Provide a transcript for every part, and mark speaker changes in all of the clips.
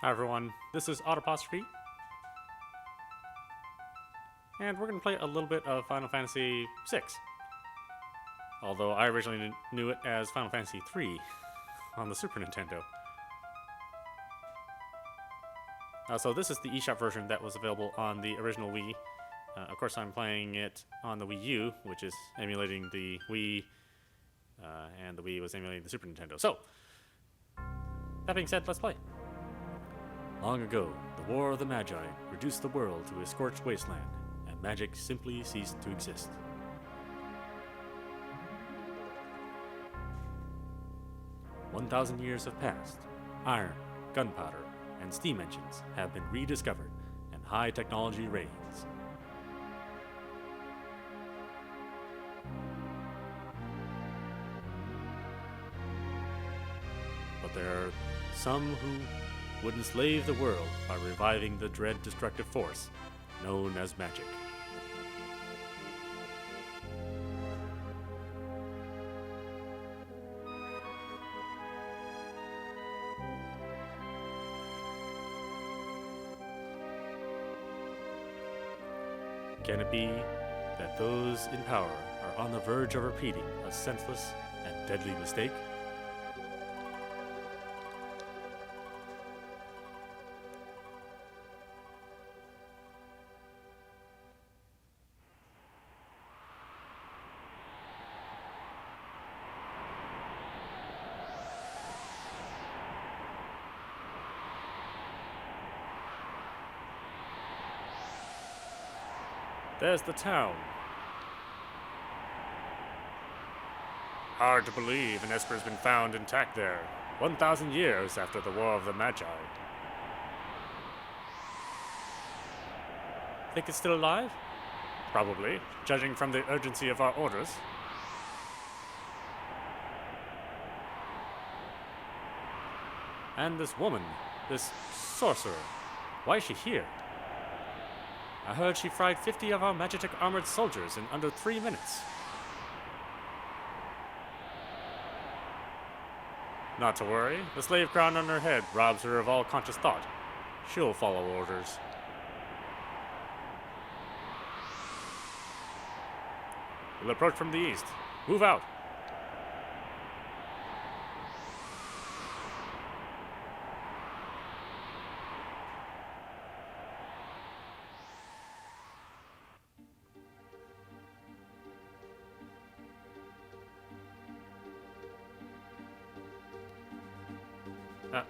Speaker 1: Hi everyone, this is audap, and we're going to play a little bit of Final Fantasy VI. Although I originally knew it as Final Fantasy III on the Super Nintendo. So this is the eShop version that was available on the original Wii. Of course, I'm playing it on the Wii U, which is emulating the Wii, and the Wii was emulating the Super Nintendo. So, that being said, let's play. Long ago, the War of the Magi reduced the world to a scorched wasteland, and magic simply ceased to exist. "1,000 years have passed. Iron, gunpowder, and steam engines have been rediscovered, and high technology reigns. But there are some who would enslave the world by reviving the dread destructive force known as magic. Can it be that those in power are on the verge of repeating a senseless and deadly mistake? There's the town. Hard to believe an Esper has been found intact there, 1,000 years after the War of the Magi. Think it's still alive? Probably, judging from the urgency of our orders. And this woman, this sorcerer, why is she here? I heard she fried 50 of our Magitek armored soldiers in under 3 minutes. Not to worry, the slave crown on her head robs her of all conscious thought. She'll follow orders. We'll approach from the east. Move out.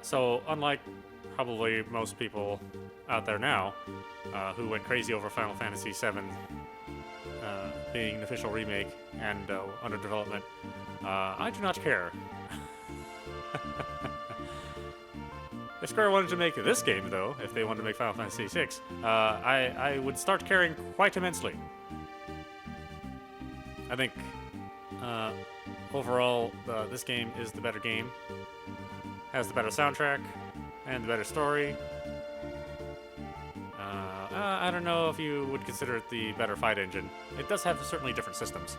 Speaker 1: So, unlike probably most people out there now who went crazy over Final Fantasy VII being an official remake and under development, I do not care. If Square wanted to make this game, though, if they wanted to make Final Fantasy VI, I would start caring quite immensely. I think overall this game is the better game. Has the better soundtrack and the better story. I don't know if you would consider it the better fight engine. It does have certainly different systems.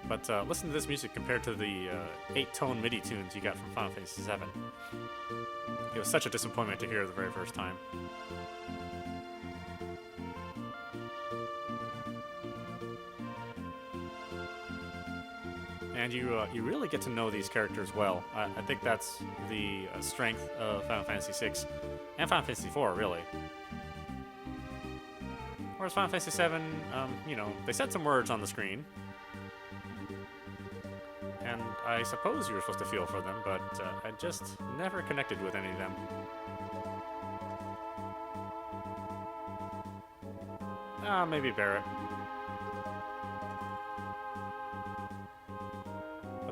Speaker 1: But listen to this music compared to the 8-tone MIDI tunes you got from Final Fantasy VII. It was such a disappointment to hear the very first time. And you really get to know these characters well. I think that's the strength of Final Fantasy VI and Final Fantasy IV, really. Whereas Final Fantasy VII, they said some words on the screen, and I suppose you were supposed to feel for them, but I just never connected with any of them. Maybe Barrett.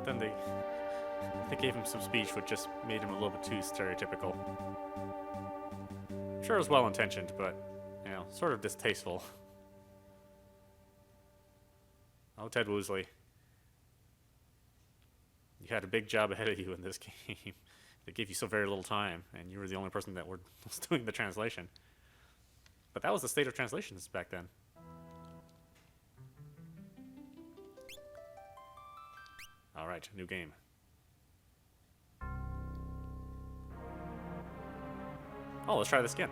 Speaker 1: Then they gave him some speech which just made him a little bit too stereotypical. Sure, it was well-intentioned, but, sort of distasteful. Oh, Ted Woosley. You had a big job ahead of you in this game. They gave you so very little time, and you were the only person that was doing the translation. But that was the state of translations back then. Alright, new game. Oh, let's try this again.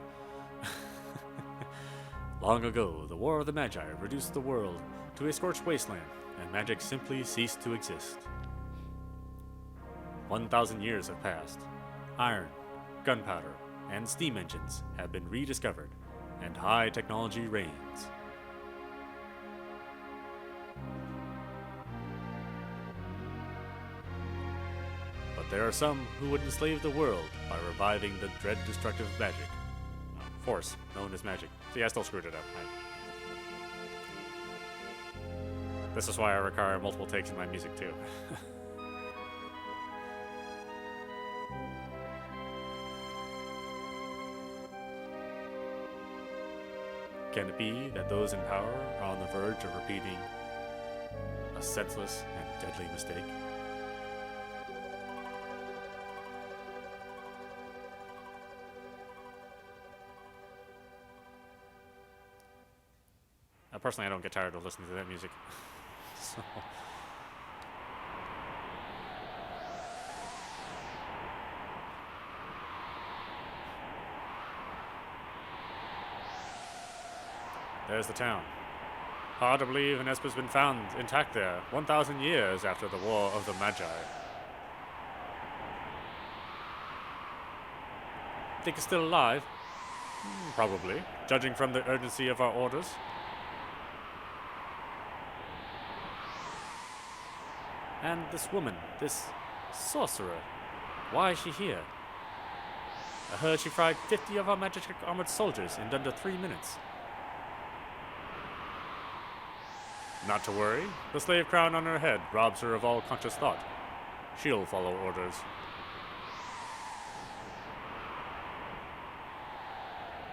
Speaker 1: Long ago, the War of the Magi reduced the world to a scorched wasteland, and magic simply ceased to exist. 1,000 years have passed. Iron, gunpowder, and steam engines have been rediscovered, and high technology reigns. But there are some who would enslave the world by reviving the dread destructive magic. Force, known as magic. See, I still screwed it up. This is why I require multiple takes in my music, too. Can it be that those in power are on the verge of repeating a senseless and deadly mistake? Personally, I don't get tired of listening to that music. So. There's the town. Hard to believe an Esper's been found intact there, 1,000 years after the War of the Magi. Think it's still alive? Probably, judging from the urgency of our orders. And this woman, this sorcerer, why is she here? I heard she fried 50 of our magic armored soldiers in under 3 minutes. Not to worry, the slave crown on her head robs her of all conscious thought. She'll follow orders.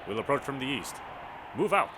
Speaker 1: We'll approach from the east. Move out!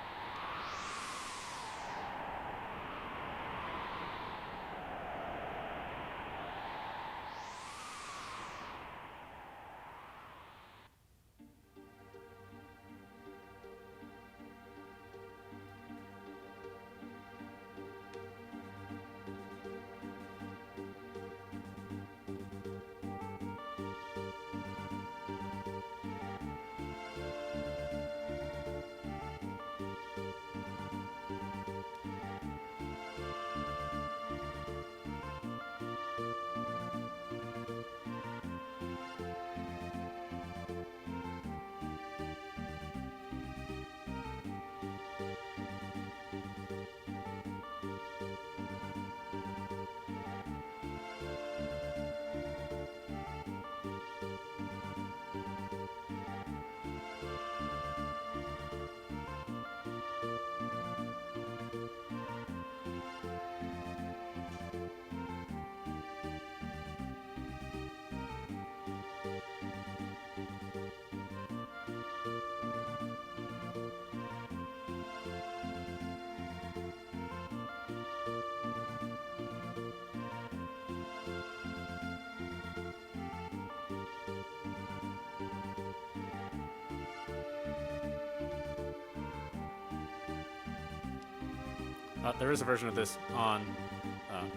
Speaker 1: There is a version of this on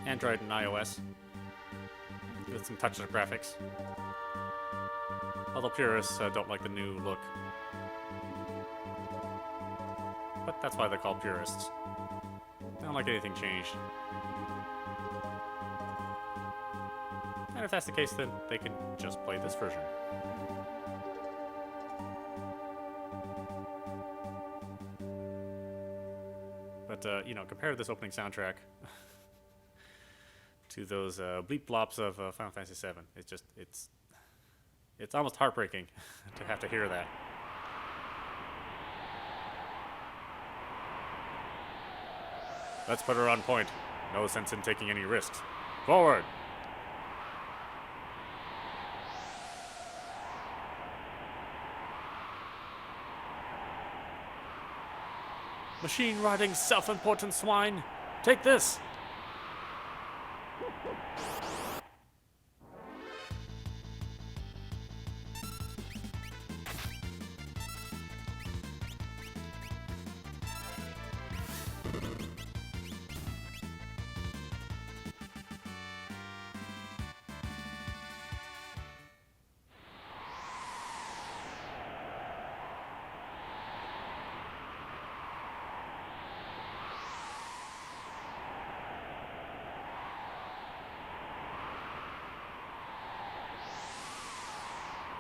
Speaker 1: Android and iOS with some touches of graphics. Although purists don't like the new look. But that's why they're called purists. They don't like anything changed. And if that's the case, then they can just play this version. But, you know, compared to this opening soundtrack to those bleep blops of Final Fantasy VII, it's almost heartbreaking to have to hear that. Let's put her on point. No sense in taking any risks. Forward! Machine-riding, self-important swine! Take this!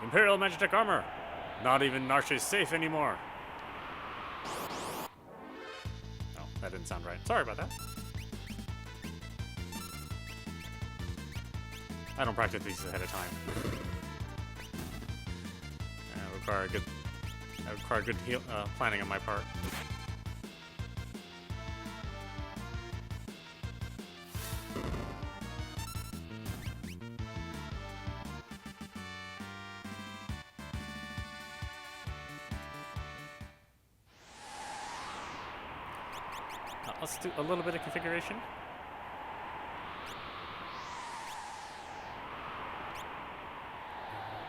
Speaker 1: Imperial Magitek armor. Not even Narshe's safe anymore. Oh, that didn't sound right. Sorry about that. I don't practice these ahead of time. Require good planning on my part. Let's do a little bit of configuration.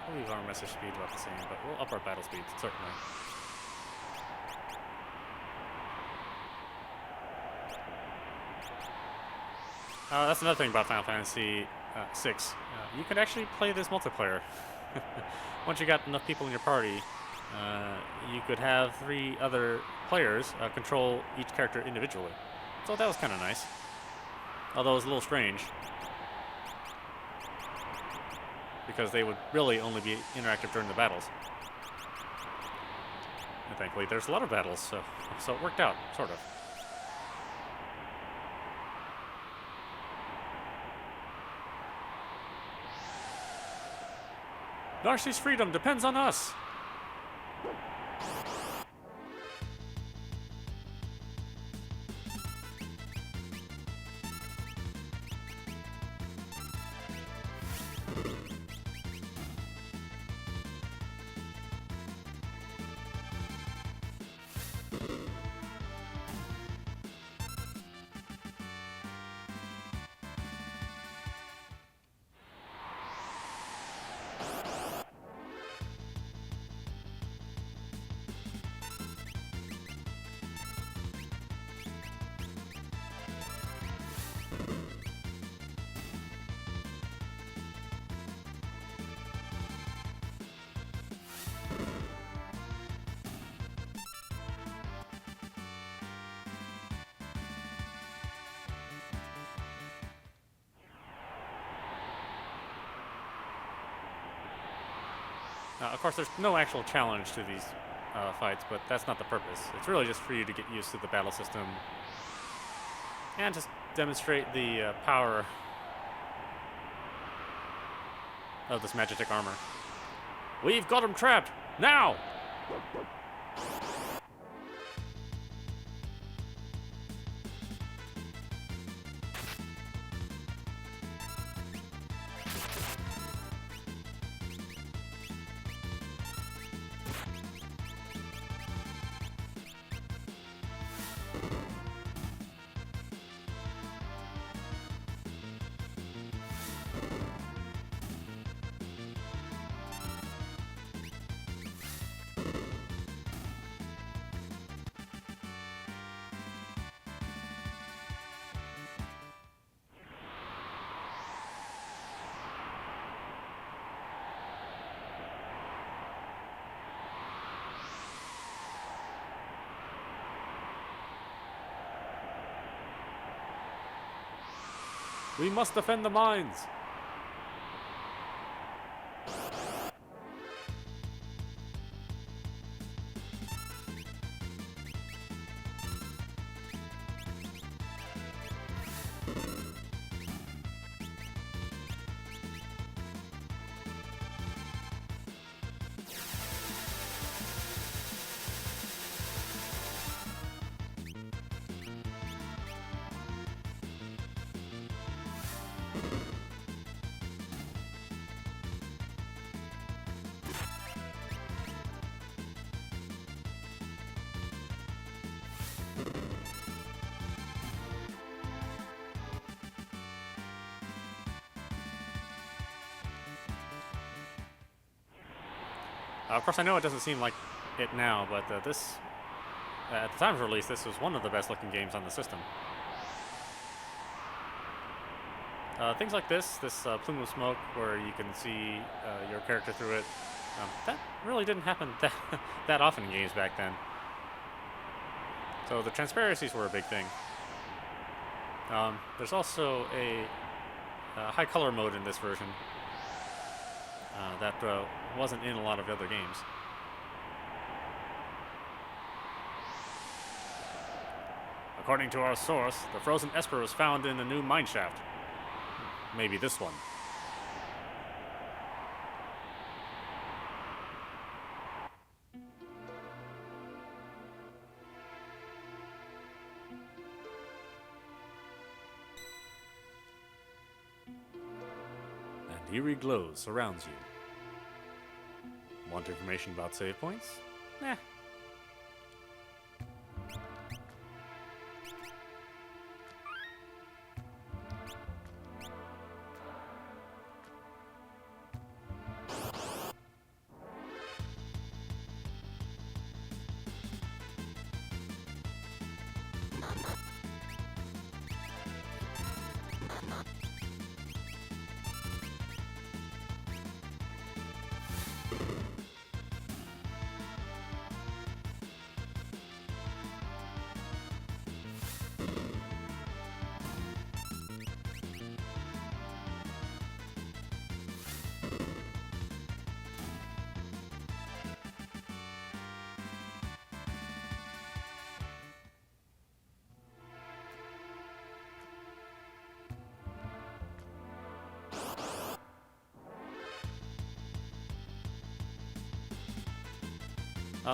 Speaker 1: We'll leave our message speed about the same, but we'll up our battle speed, certainly. That's another thing about Final Fantasy VI. You can actually play this multiplayer. Once you got enough people in your party, you could have 3 other players control each character individually. So that was kind of nice. Although it was a little strange. Because they would really only be interactive during the battles. And thankfully there's a lot of battles, so it worked out, sort of. Narshe's freedom depends on us! Of course, there's no actual challenge to these fights, but that's not the purpose. It's really just for you to get used to the battle system and just demonstrate the power of this Magitek armor. We've got him trapped! Now! We must defend the mines! Of course, I know it doesn't seem like it now, but this, at the time of release, this was one of the best looking games on the system. Things like this plume of smoke where you can see your character through it, that really didn't happen that often in games back then. So the transparencies were a big thing. There's also a high color mode in this version. that wasn't in a lot of other games. According to our source, the frozen Esper was found in a new mineshaft. Maybe this one. An eerie glow surrounds you. Want information about save points? Nah.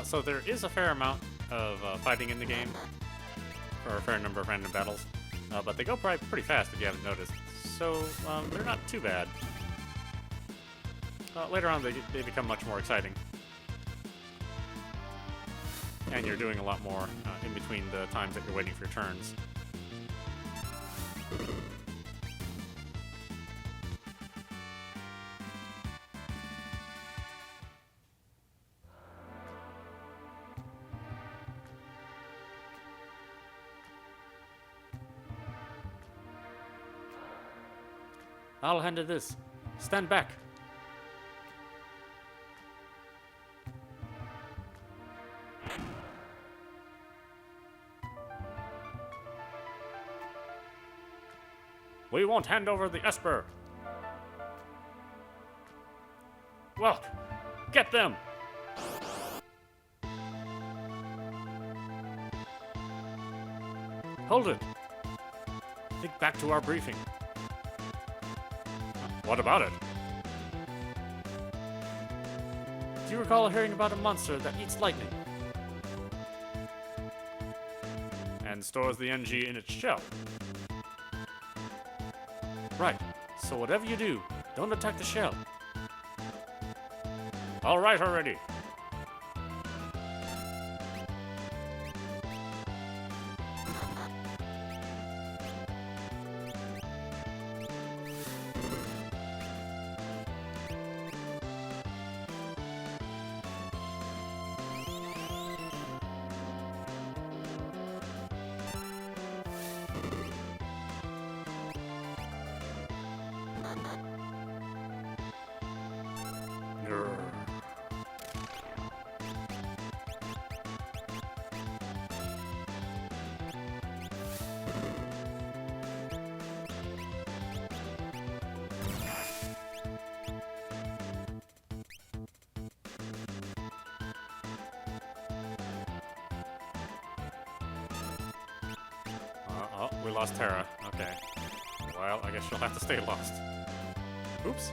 Speaker 1: So there is a fair amount of fighting in the game, or a fair number of random battles, but they go pretty fast if you haven't noticed, so they're not too bad. Later on they become much more exciting, and you're doing a lot more in between the times that you're waiting for your turns. I'll handle this. Stand back. We won't hand over the Esper. Well, get them. Hold it. Think back to our briefing. What about it? Do you recall hearing about a monster that eats lightning? And stores the NG in its shell? Right, so whatever you do, don't attack the shell. All right already. Oh, we lost Terra. Okay. Well, I guess she'll have to stay lost. Oops.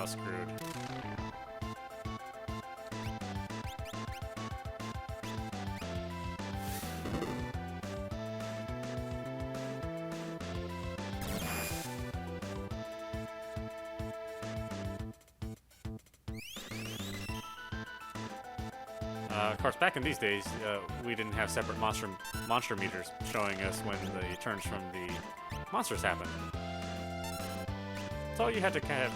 Speaker 1: Screwed. Of course, back in these days, we didn't have separate monster meters showing us when the turns from the monsters happened. So you had to kind of,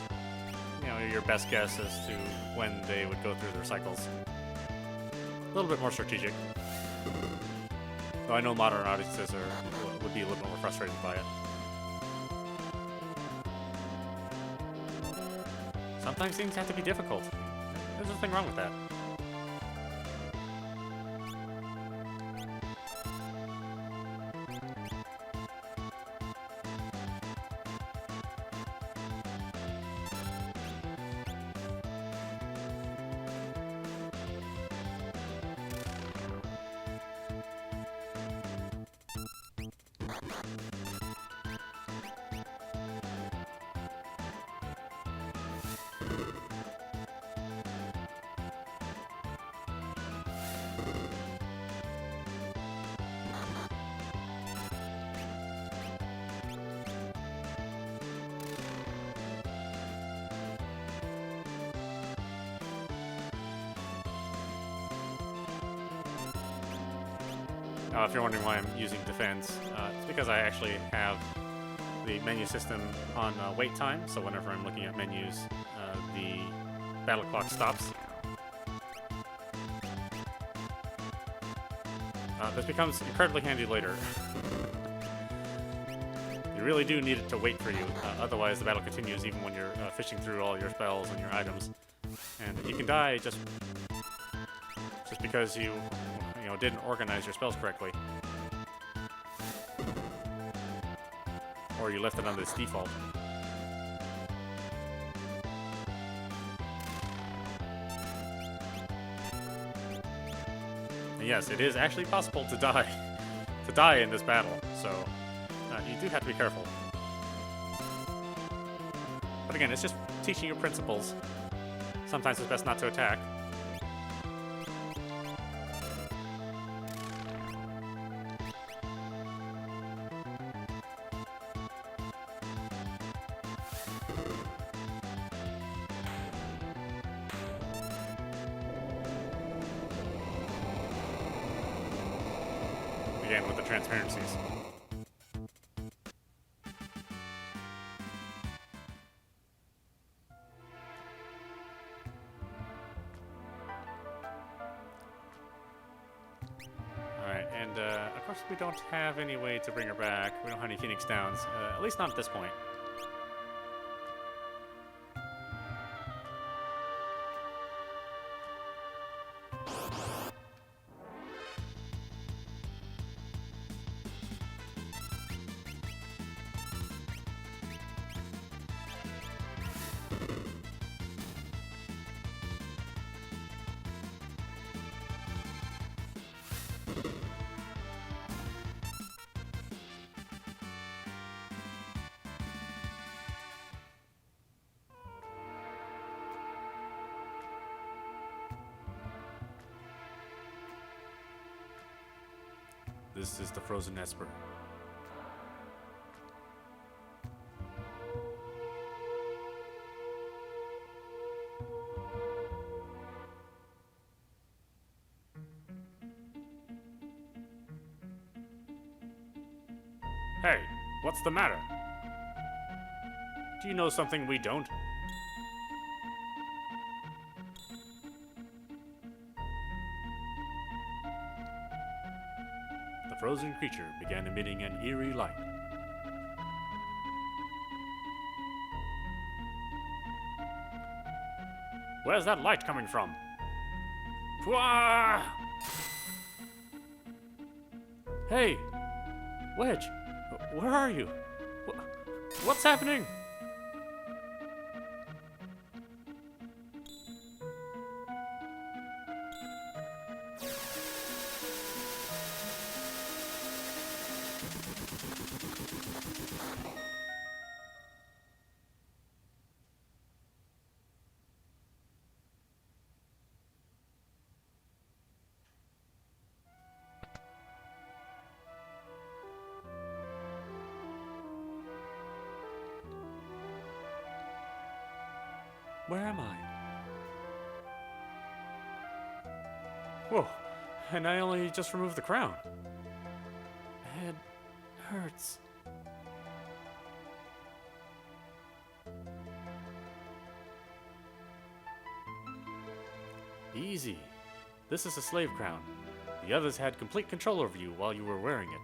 Speaker 1: your best guess as to when they would go through their cycles. A little bit more strategic. Though I know modern audiences would be a little bit more frustrated by it. Sometimes things have to be difficult. There's nothing wrong with that. If you're wondering why I'm using defense, it's because I actually have the menu system on wait time, so whenever I'm looking at menus, the battle clock stops. This becomes incredibly handy later. You really do need it to wait for you, otherwise the battle continues even when you're fishing through all your spells and your items. And you can die just because you didn't organize your spells correctly. Or you left it on this default. And yes, it is actually possible to die in this battle, so you do have to be careful. But again, it's just teaching you principles. Sometimes it's best not to attack. Again, with the transparencies. Alright, and of course we don't have any way to bring her back. We don't have any Phoenix Downs, at least not at this point. This is the Frozen Esper. Hey, what's the matter? Do you know something we don't? The frozen creature began emitting an eerie light. Where's that light coming from? Pwah! Hey! Wedge! Where are you? What's happening? Where am I? Whoa, and I only just removed the crown. Head hurts. Easy. This is a slave crown. The others had complete control over you while you were wearing it.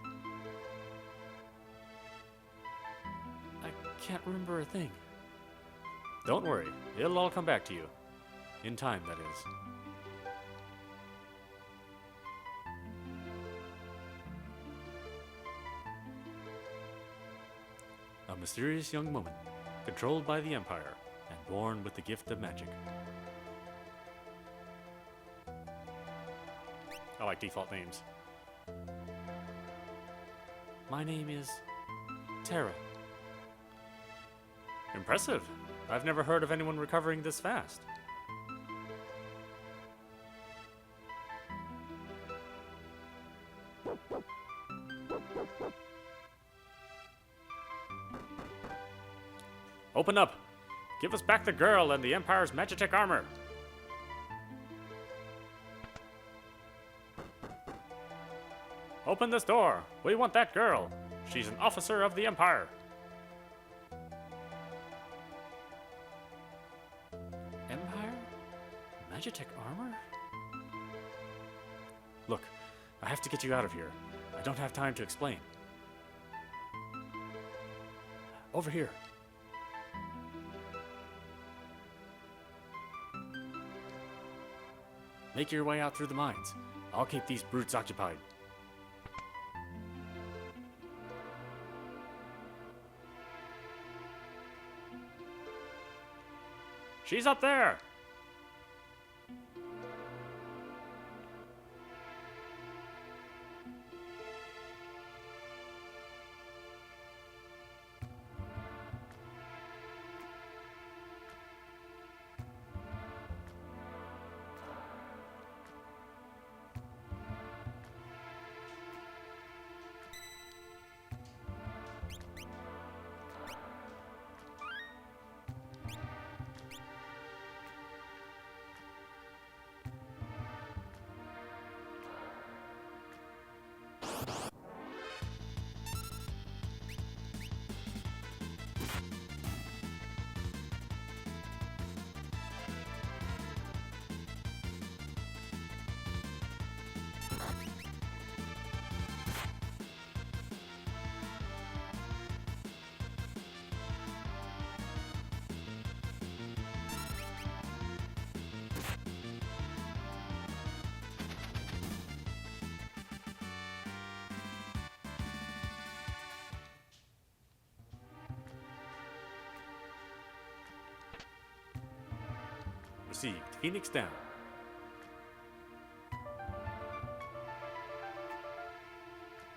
Speaker 1: I can't remember a thing. Don't worry, it'll all come back to you. In time, that is. A mysterious young woman, controlled by the Empire, and born with the gift of magic. I like default names. My name is Terra. Impressive. I've never heard of anyone recovering this fast. Open up! Give us back the girl and the Empire's Magitek armor! Open this door! We want that girl! She's an officer of the Empire! Empire? Magitek armor? Look, I have to get you out of here. I don't have time to explain. Over here. Make your way out through the mines. I'll keep these brutes occupied. She's up there! Received. Phoenix down.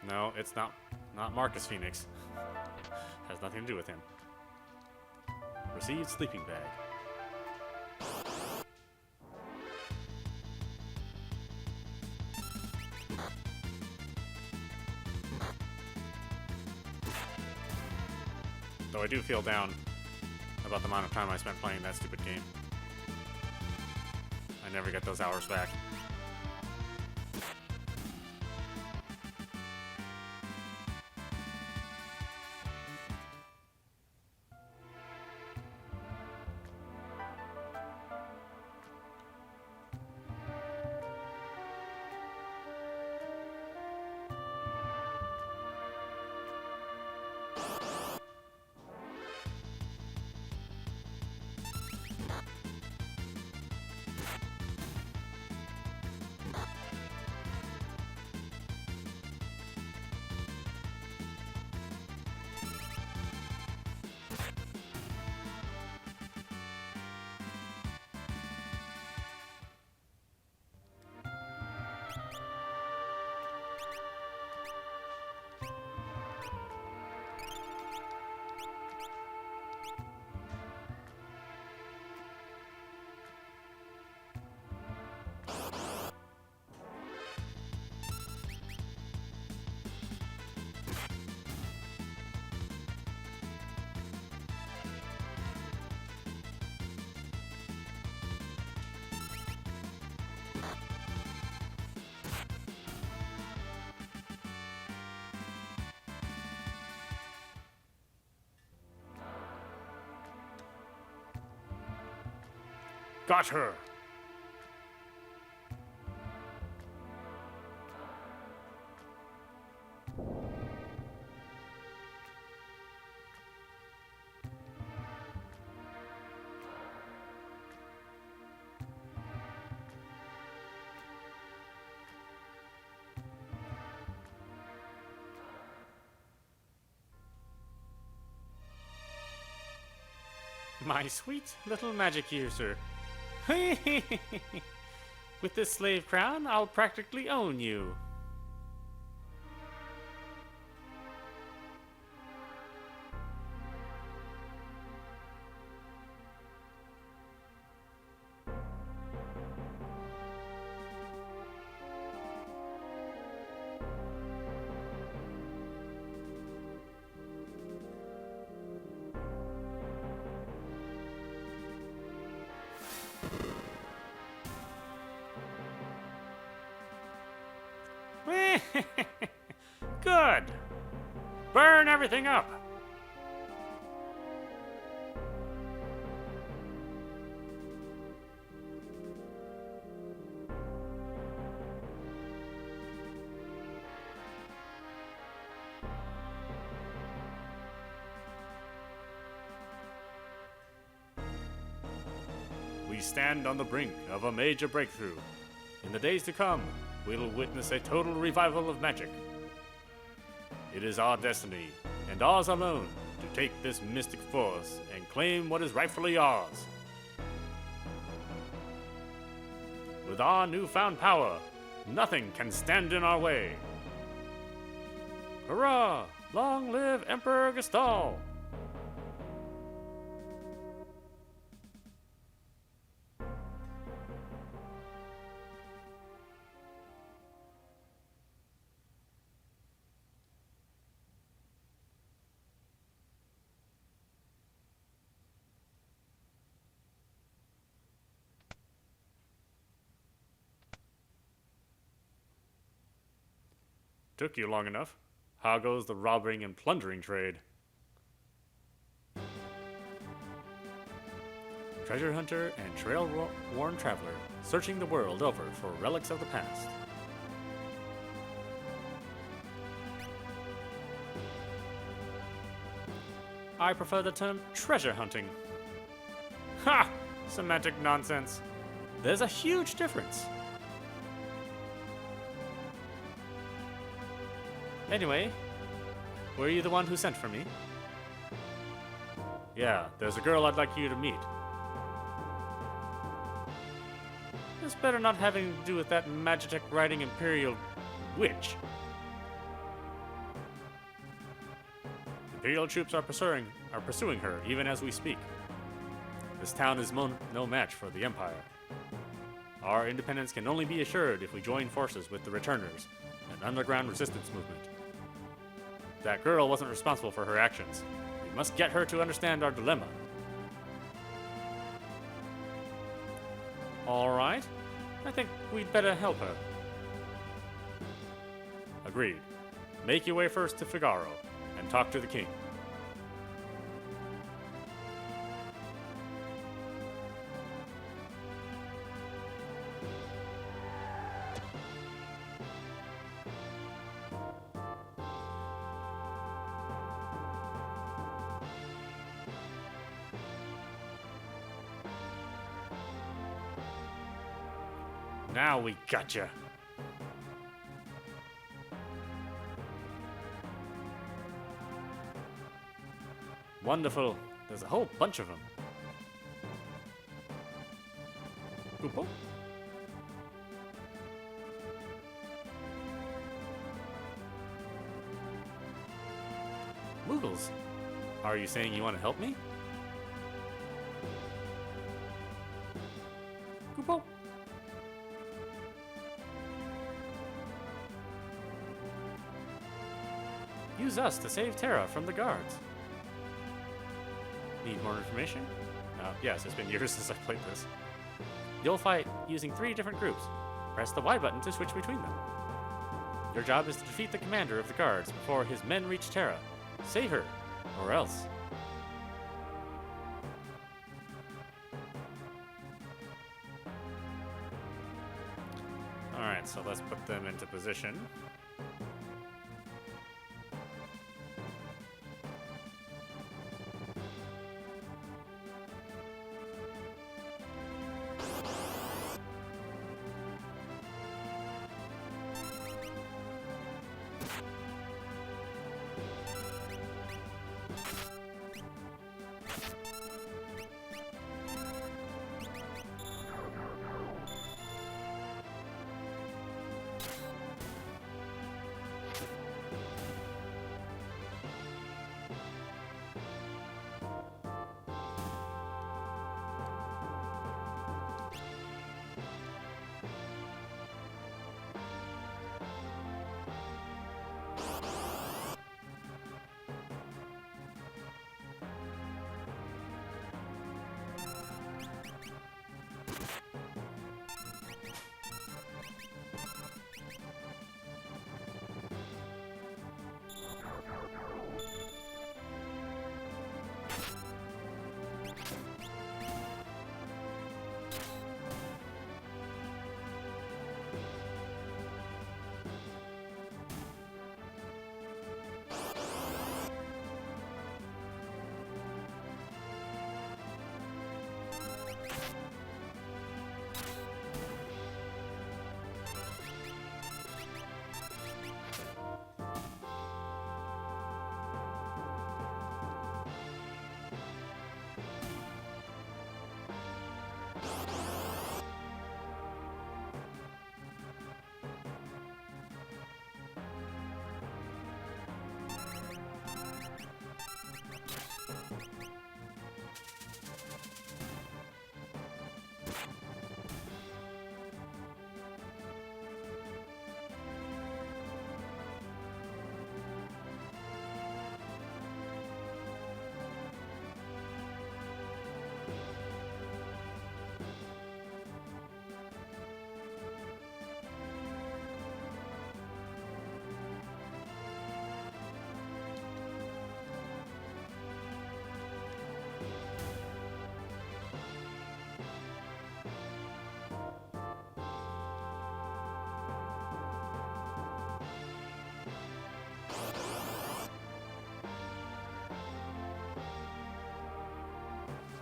Speaker 1: No, it's not Marcus Phoenix. Has nothing to do with him. Received sleeping bag. Though I do feel down about the amount of time I spent playing that stupid game. I never get those hours back. Got her! My sweet little magic user. With this slave crown, I'll practically own you. Good. Burn everything up. We stand on the brink of a major breakthrough. In the days to come, we'll witness a total revival of magic. It is our destiny, and ours alone, to take this mystic force and claim what is rightfully ours. With our newfound power, nothing can stand in our way. Hurrah! Long live Emperor Gestal! Took you long enough. How goes the robbing and plundering trade? Treasure hunter and trail-worn traveler, searching the world over for relics of the past. I prefer the term treasure hunting. Ha! Semantic nonsense. There's a huge difference. Anyway, were you the one who sent for me? Yeah, there's a girl I'd like you to meet. This better not have anything to do with that Magitech riding Imperial witch. Imperial troops are pursuing her even as we speak. This town is no match for the Empire. Our independence can only be assured if we join forces with the Returners, an underground resistance movement. That girl wasn't responsible for her actions. We must get her to understand our dilemma. All right. I think we'd better help her. Agreed. Make your way first to Figaro and talk to the king. Now we gotcha. Wonderful. There's a whole bunch of them. Oopo. Moogles, are you saying you want to help me? Oopo. Use us to save Terra from the guards. Need more information? Yes, it's been years since I played this. You'll fight using 3 different groups. Press the Y button to switch between them. Your job is to defeat the commander of the guards before his men reach Terra. Save her, or else. Alright, so let's put them into position.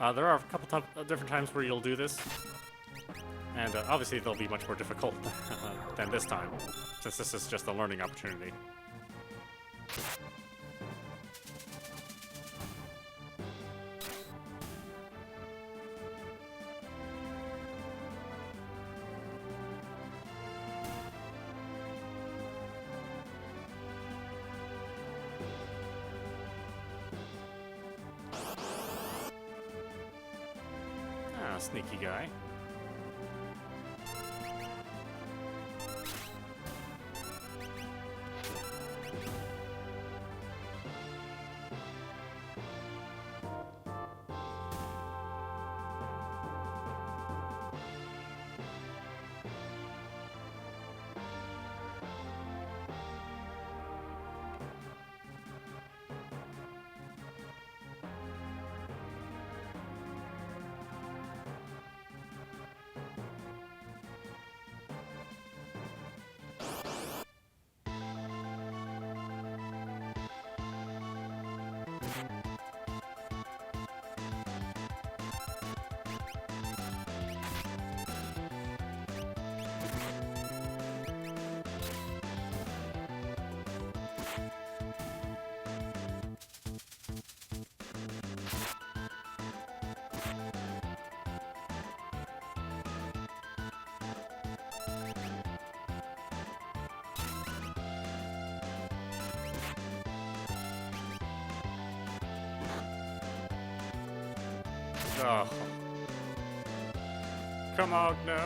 Speaker 1: There are a couple different times where you'll do this, and obviously they'll be much more difficult than this time, since this is just a learning opportunity. Sneaky guy. Oh. Come on, no.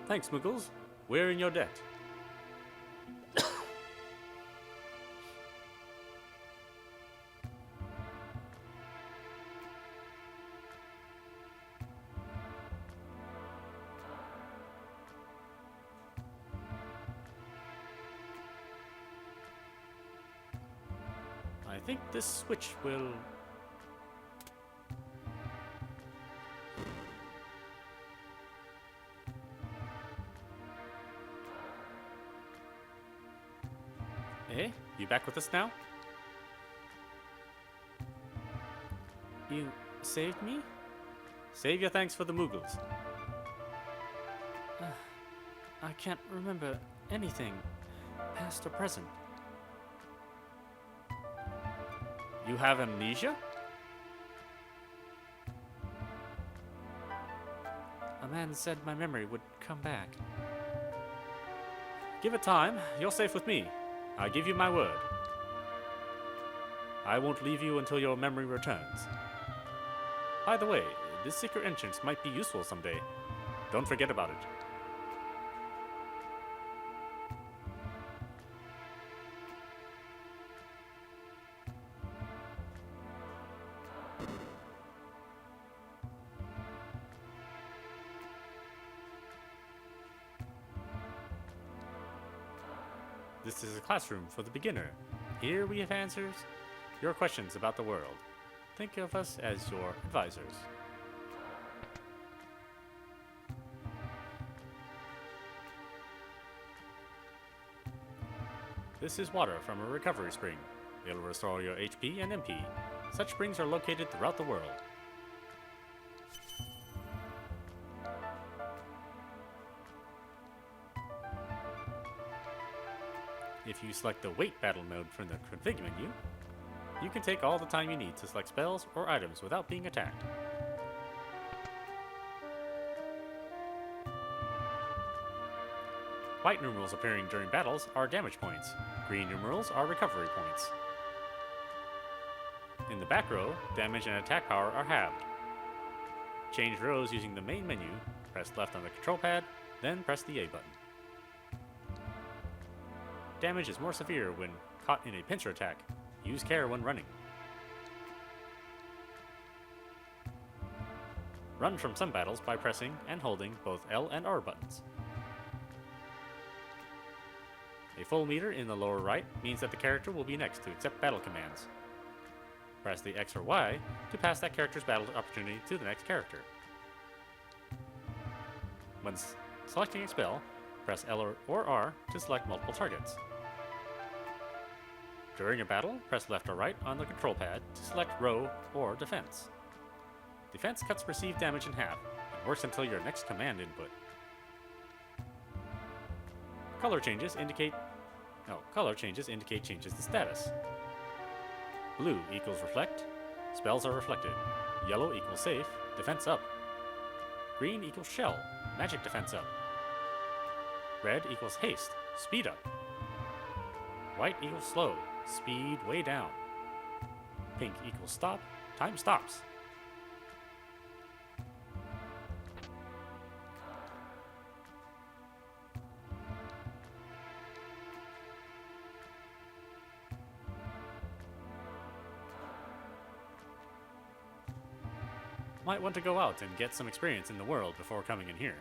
Speaker 1: Thanks, Muggles. We're in your debt. I think this switch will... Eh? You back with us now? You saved me? Save your thanks for the Muggles. I can't remember anything, past or present. You have amnesia? A man said my memory would come back. Give it time. You're safe with me. I give you my word. I won't leave you until your memory returns. By the way, this secret entrance might be useful someday. Don't forget about it. This is a classroom for the beginner. Here we have answers your questions about the world. Think of us as your advisors. This is water from a recovery spring. It'll restore your HP and MP. Such springs are located throughout the world. If you select the Wait Battle mode from the config menu, you can take all the time you need to select spells or items without being attacked. White numerals appearing during battles are damage points. Green numerals are recovery points. In the back row, damage and attack power are halved. Change rows using the main menu. Press left on the control pad, then press the A button. Damage is more severe when caught in a pincer attack. Use care when running. Run from some battles by pressing and holding both L and R buttons. full meter in the lower right means that the character will be next to accept battle commands. Press the X or Y to pass that character's battle opportunity to the next character. When selecting a spell, press L or R to select multiple targets. During a battle, press left or right on the control pad to select row or defense. Defense cuts perceived damage in half and works until your next command input. Color changes indicate changes to status. Blue equals reflect, spells are reflected. Yellow equals safe, defense up. Green equals shell, magic defense up. Red equals haste, speed up. White equals slow, speed way down. Pink equals stop, time stops. Might want to go out and get some experience in the world before coming in here.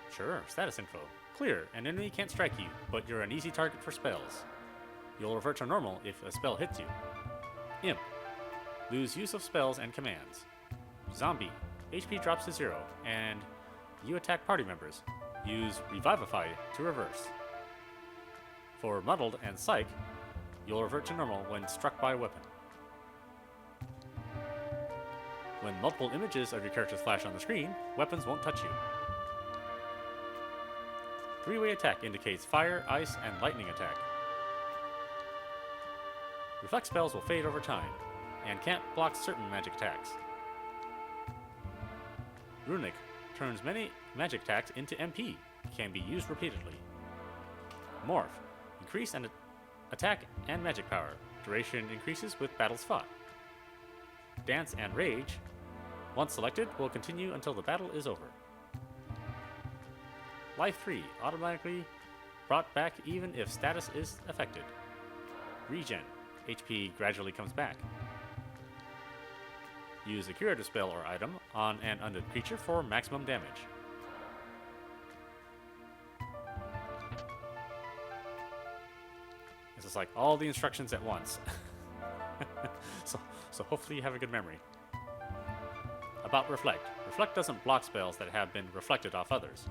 Speaker 1: Sure, status info. Clear, an enemy can't strike you, but you're an easy target for spells. You'll revert to normal if a spell hits you. Imp. Lose use of spells and commands. Zombie. HP drops to 0, and you attack party members. Use Revivify to reverse. For Muddled and Psych, you'll revert to normal when struck by a weapon. When multiple images of your characters flash on the screen, weapons won't touch you. Three-way attack indicates fire, ice, and lightning attack. Reflect spells will fade over time, and can't block certain magic attacks. Runic turns many magic attacks into MP, can be used repeatedly. Morph. Increase and attack and magic power. Duration increases with battles fought. Dance and Rage, once selected, will continue until the battle is over. Life 3, automatically brought back even if status is affected. Regen, HP gradually comes back. Use a curative spell or item on an undead creature for maximum damage. This is like all the instructions at once. so hopefully you have a good memory. About Reflect. Reflect doesn't block spells that have been reflected off others.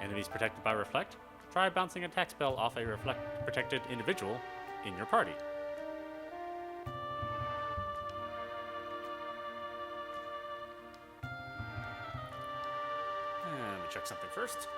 Speaker 1: Enemies protected by Reflect, try bouncing an attack spell off a protected individual in your party. Let me check something first.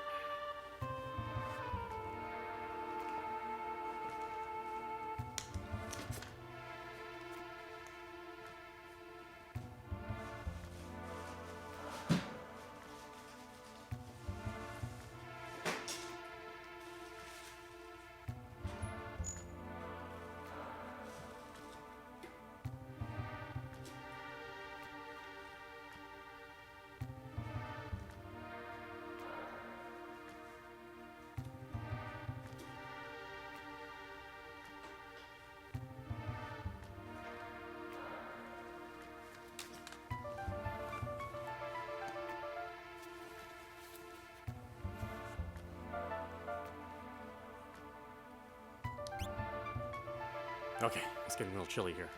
Speaker 1: Okay, it's getting a little chilly here.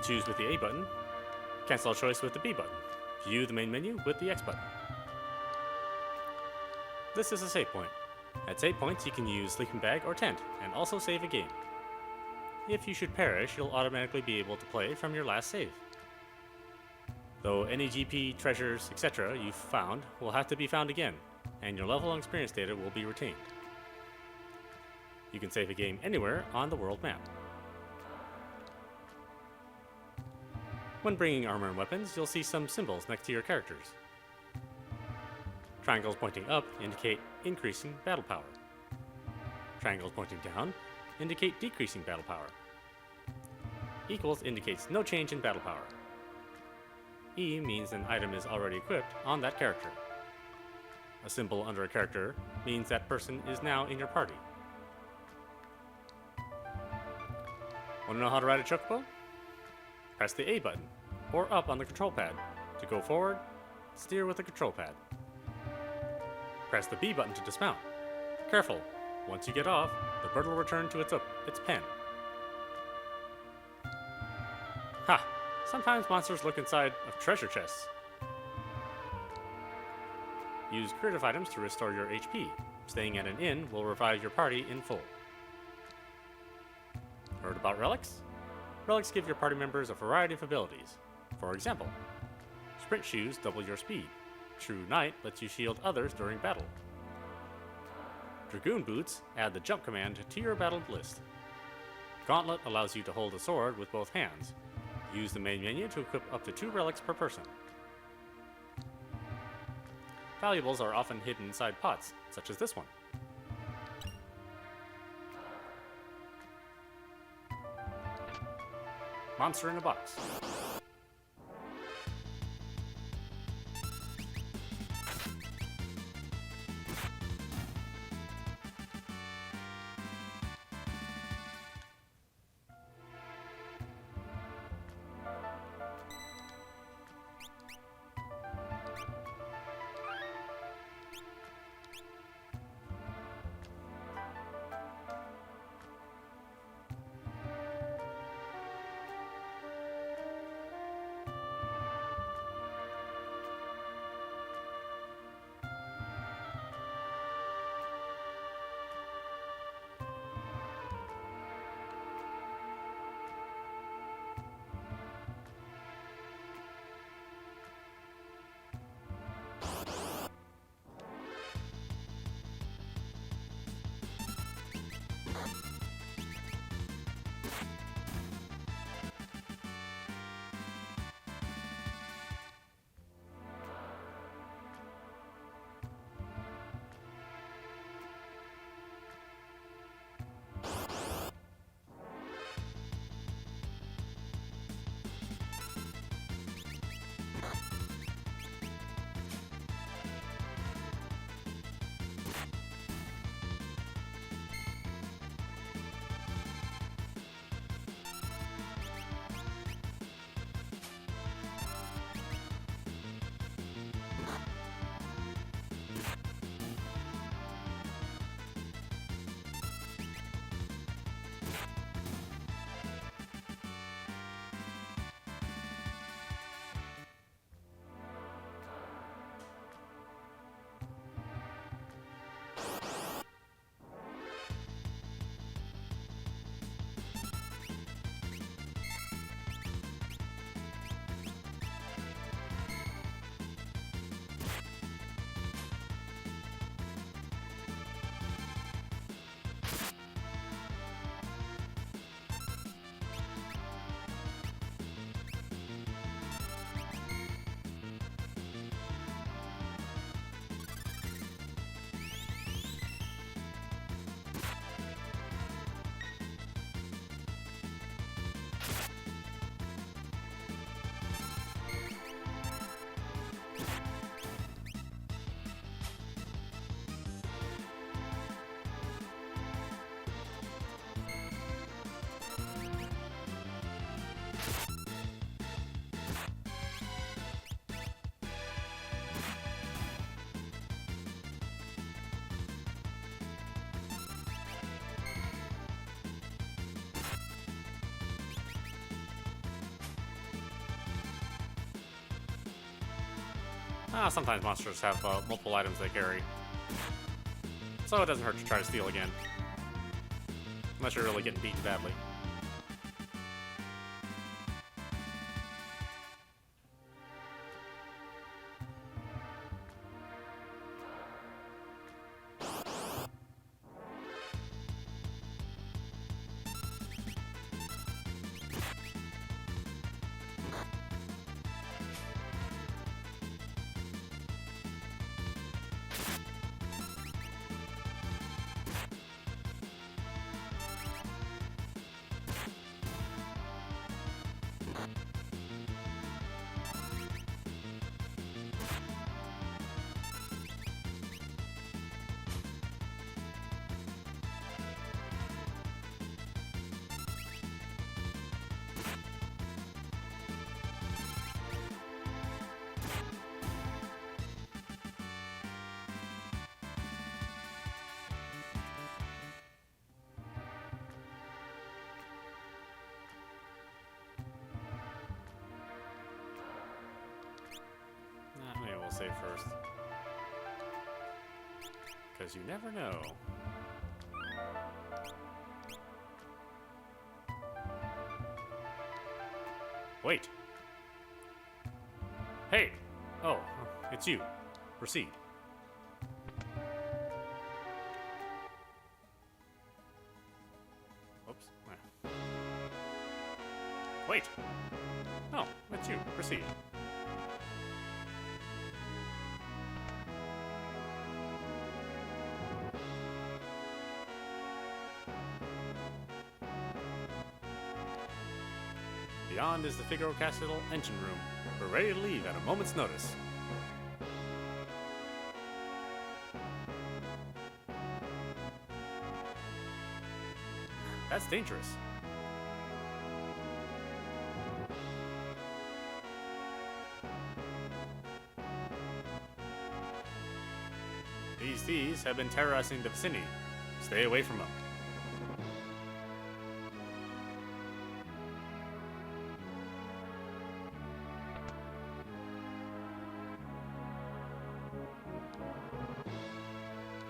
Speaker 1: Choose with the A button. Cancel choice with the B button. View the main menu with the X button. This is a save point. At save points, you can use sleeping bag or tent, and also save a game. If you should perish, you'll automatically be able to play from your last save. Though any GP, treasures, etc. you've found will have to be found again, and your level and experience data will be retained. You can save a game anywhere on the world map. When bringing armor and weapons, you'll see some symbols next to your characters. Triangles pointing up indicate increasing battle power. Triangles pointing down indicate decreasing battle power. Equals indicates no change in battle power. E means an item is already equipped on that character. a symbol under a character, means that person is now in your party. Want to know how to ride a chocobo? Press the A button, or up on the control pad. To go forward, steer with the control pad. Press the B button to dismount. Careful, once you get off, the bird will return to its pen. Ha! Sometimes monsters look inside of treasure chests. Use creative items to restore your HP. Staying at an inn will revive your party in full. Heard about relics? Relics give your party members a variety of abilities. For example, sprint shoes double your speed. True Knight lets you shield others during battle. Dragoon boots add the jump command to your battle list. Gauntlet allows you to hold a sword with both hands. Use the main menu to equip up to 2 relics per person. Valuables are often hidden inside pots, such as this one. Monster in a box. Sometimes monsters have multiple items they carry. So it doesn't hurt to try to steal again. Unless you're really getting beaten badly. we'll save first. Because you never know. Wait. Hey! Oh, it's you. Proceed. Oops. Wait! Oh, it's you. Proceed. Beyond is the Figaro Castle engine room. We're ready to leave at a moment's notice. That's dangerous. These thieves have been terrorizing the vicinity. Stay away from them.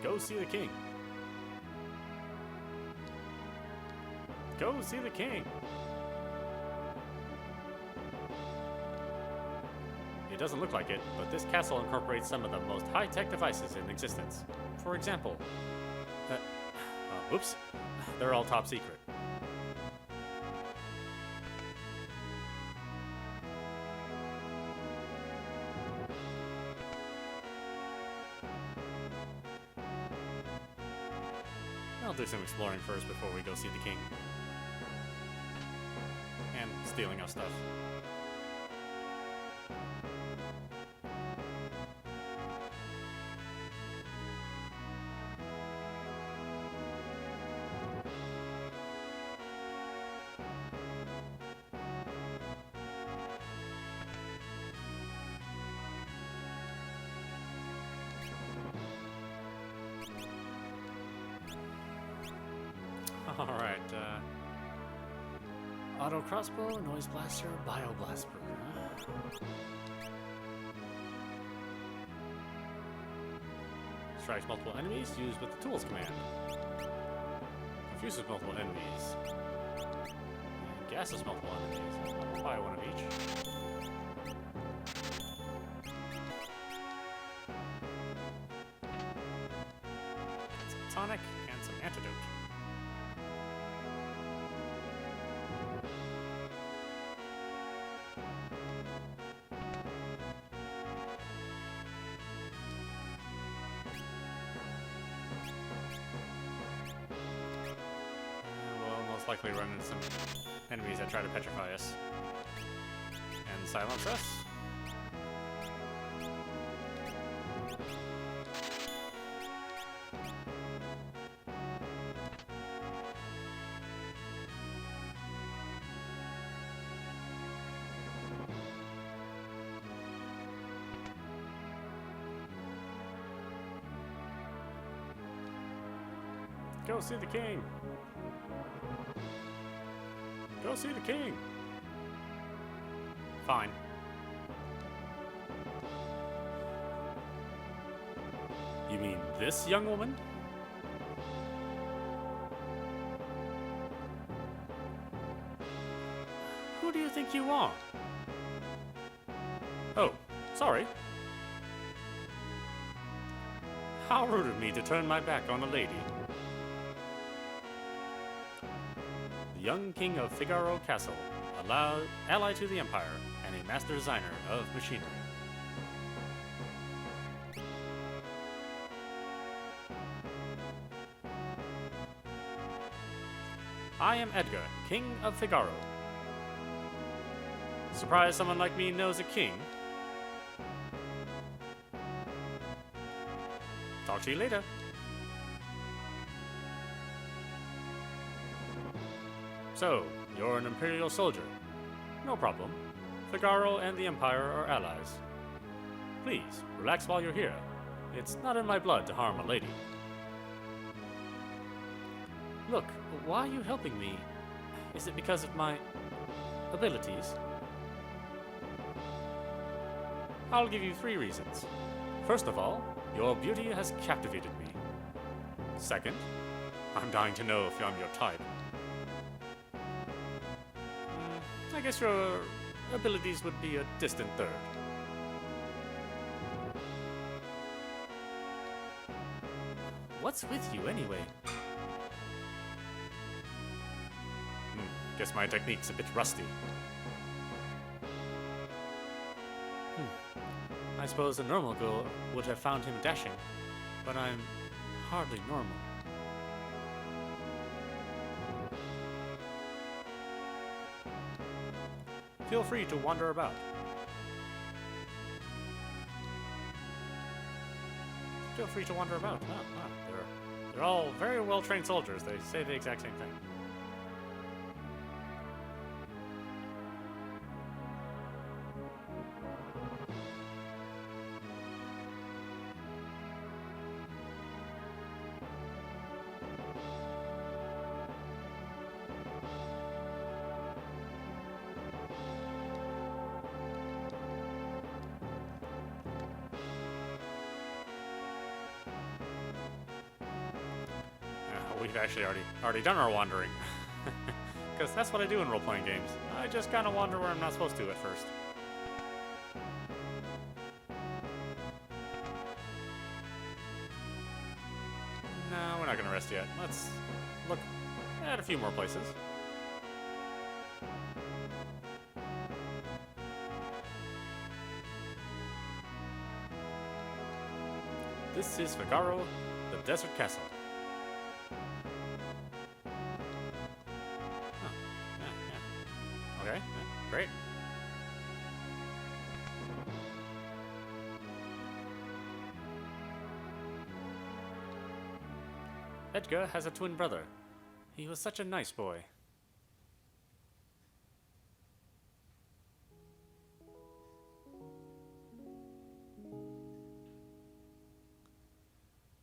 Speaker 1: Go see the king. Go see the king. It doesn't look like it, but this castle incorporates some of the most high-tech devices in existence. For example, oops, they're all top secret. I'll do some exploring first before we go see the king. And stealing our stuff. Alright, auto crossbow, noise blaster, bio blaster. Strikes multiple enemies, used with the tools command. Confuses multiple enemies. And gases multiple enemies. I'll buy one of each. Some tonic and some antidote. Likely run into some enemies that try to petrify us and silence us. Go see the king! Go see the king! Fine. You mean this young woman? Who do you think you are? Oh, sorry. How rude of me to turn my back on a lady. The young king of Figaro Castle, ally to the Empire, and a master designer of machinery. I am Edgar, King of Figaro. Surprised someone like me knows a king? Talk to you later. So, you're an Imperial soldier. No problem. Figaro and the Empire are allies. Please, relax while you're here. It's not in my blood to harm a lady. Look, why are you helping me? Is it because of my abilities? I'll give you 3 reasons. First of all, your beauty has captivated me. Second, I'm dying to know if I'm your type. I guess your abilities would be a distant third. What's with you anyway? Guess my technique's a bit rusty. I suppose a normal girl would have found him dashing, but I'm hardly normal. Feel free to wander about. Feel free to wander about. They're all very well-trained soldiers. They say the exact same thing. We've actually already done our wandering. Because that's what I do in role-playing games. I just kind of wander where I'm not supposed to at first. No, we're not going to rest yet. Let's look at a few more places. This is Figaro, the Desert Castle. Okay, great. Edgar has a twin brother. He was such a nice boy.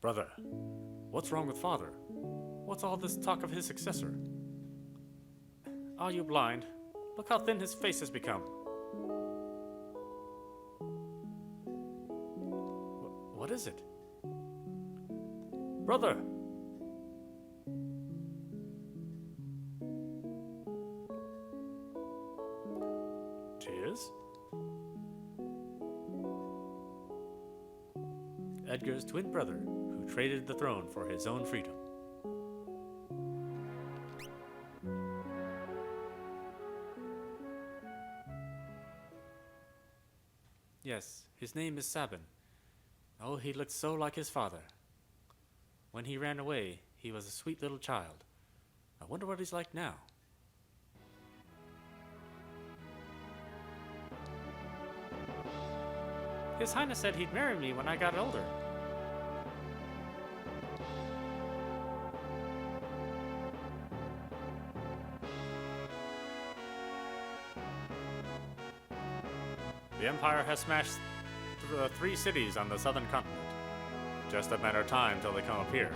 Speaker 1: Brother, what's wrong with father? What's all this talk of his successor? Are you blind? Look how thin his face has become. What is it? Brother! Tears? Edgar's twin brother, who traded the throne for his own freedom. Yes, his name is Sabin. Oh, he looked so like his father. When he ran away, he was a sweet little child. I wonder what he's like now. His Highness said he'd marry me when I got older. The Empire has smashed 3 cities on the southern continent. Just a matter of time till they come up here.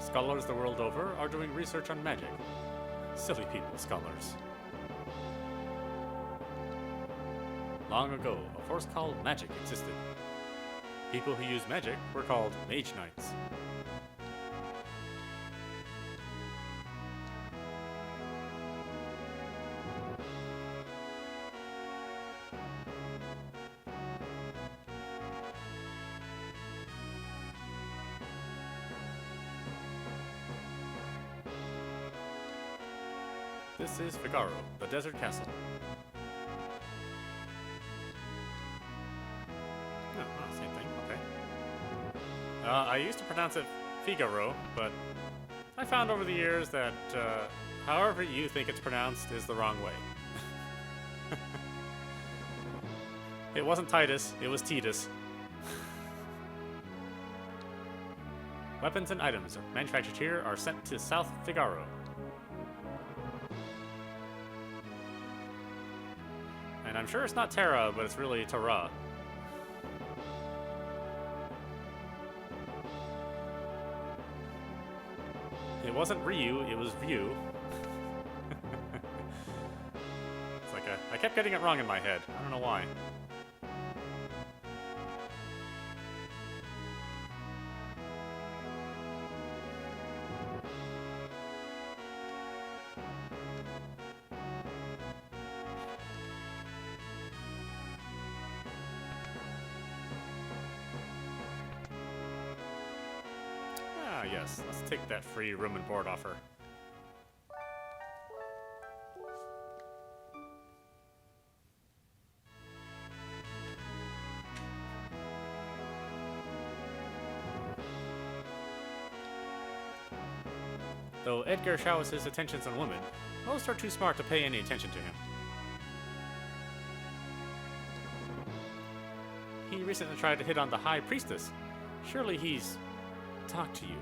Speaker 1: Scholars the world over are doing research on magic. Silly people, scholars. Long ago, a force called magic existed. People who used magic were called mage knights. This is Figaro, the desert castle. Oh, same thing, okay. I used to pronounce it Figaro, but I found over the years that however you think it's pronounced is the wrong way. It wasn't Titus, it was Titus. Weapons and items manufactured here are sent to South Figaro. And I'm sure it's not Terra, but it's really Terra. It wasn't Ryu, it was View. It's like I kept getting it wrong in my head. I don't know why. Ah, yes. Let's take that free room and board offer. Though Edgar showers his attentions on women, most are too smart to pay any attention to him. He recently tried to hit on the High Priestess. Surely he's talked to you.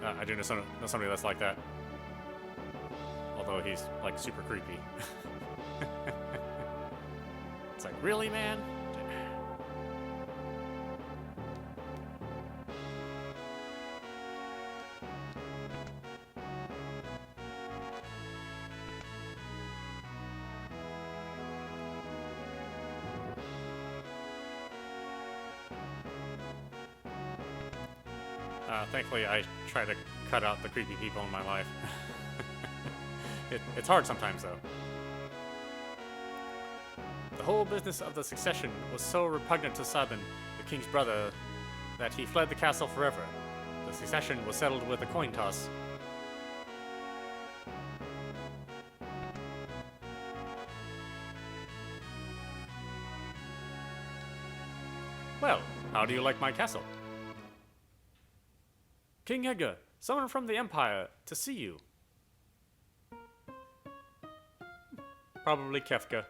Speaker 1: I do know somebody that's like that. Although he's, like, super creepy. It's like, really, man? Thankfully, I try to cut out the creepy people in my life. It's hard sometimes, though. The whole business of the succession was so repugnant to Sabin, the king's brother, that he fled the castle forever. The succession was settled with a coin toss. Well, how do you like my castle? King Edgar, someone from the Empire to see you. Probably Kefka.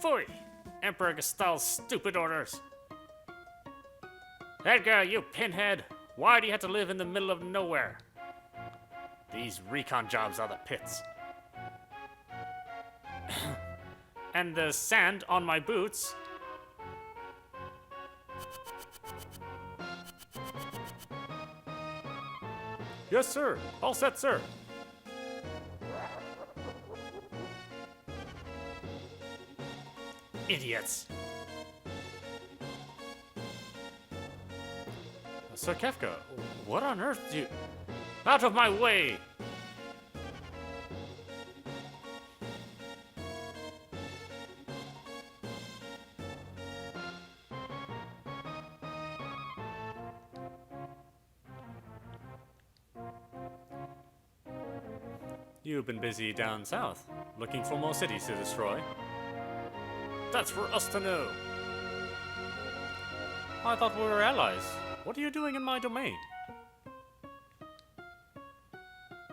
Speaker 1: Phooey! Emperor Gestal's stupid orders. Edgar, you pinhead! Why do you have to live in the middle of nowhere? These recon jobs are the pits. And the sand on my boots. Yes, sir. All set, sir. Idiots. Sir Kefka, what on earth do you... Out of my way! You've been busy down south, looking for more cities to destroy. That's for us to know. I thought we were allies. What are you doing in my domain?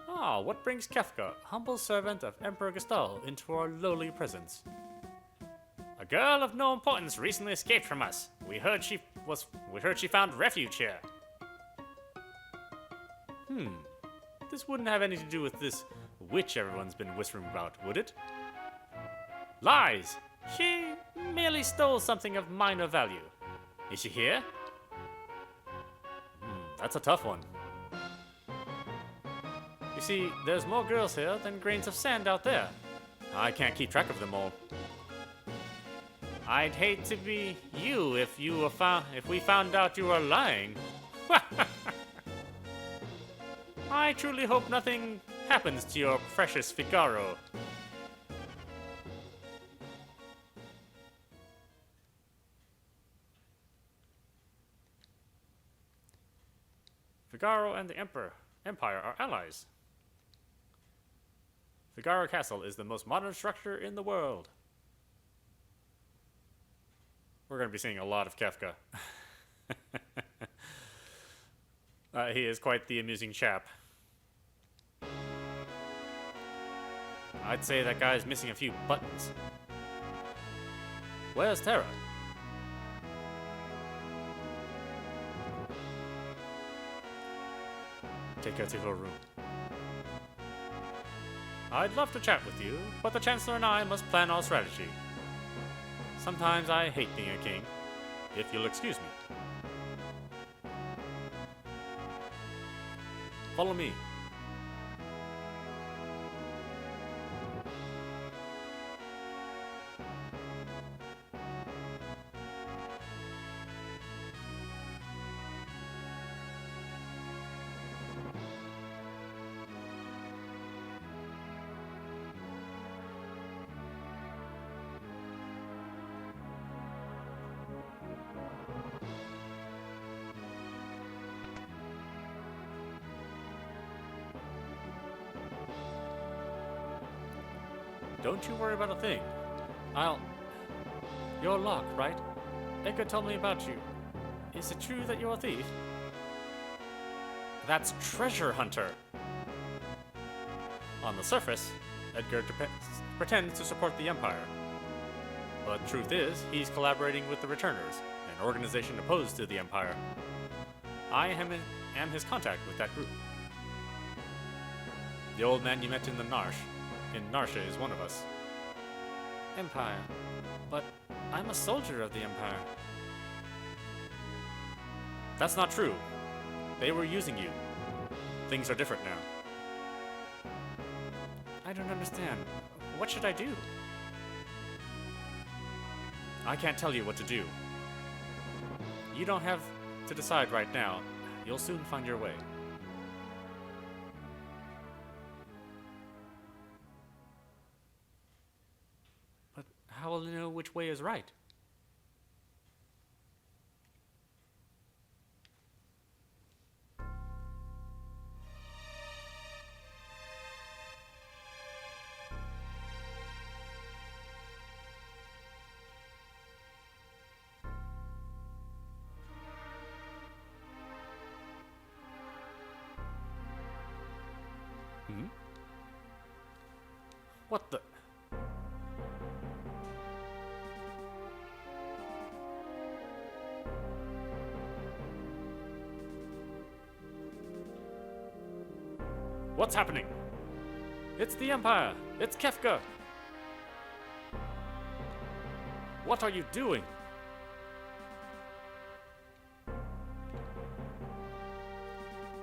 Speaker 1: Ah, what brings Kefka, humble servant of Emperor Gestal, into our lowly presence? A girl of no importance recently escaped from us. We heard she found refuge here. This wouldn't have anything to do with this witch everyone's been whispering about, would it? Lies! She merely stole something of minor value. Is she here? That's a tough one. You see, there's more girls here than grains of sand out there. I can't keep track of them all. I'd hate to be you if we found out you were lying. I truly hope nothing happens to your precious Figaro? Figaro and the Empire are allies. Figaro Castle is the most modern structure in the world. We're going to be seeing a lot of Kefka. He is quite the amusing chap. I'd say that guy's missing a few buttons. Where's Terra? Take her to her room. I'd love to chat with you, but the Chancellor and I must plan our strategy. Sometimes I hate being a king, if you'll excuse me. Follow me. Don't you worry about a thing. You're Locke, right? Edgar told me about you. Is it true that you're a thief? That's Treasure Hunter. On the surface, Edgar pretends to support the Empire. But truth is, he's collaborating with the Returners, an organization opposed to the Empire. I am his contact with that group. The old man you met in Narsha is one of us. Empire. But I'm a soldier of the Empire. That's not true. They were using you. Things are different now. I don't understand. What should I do? I can't tell you what to do. You don't have to decide right now. You'll soon find your way. But how will you know which way is right? What the? What's happening? It's the Empire! It's Kefka! What are you doing?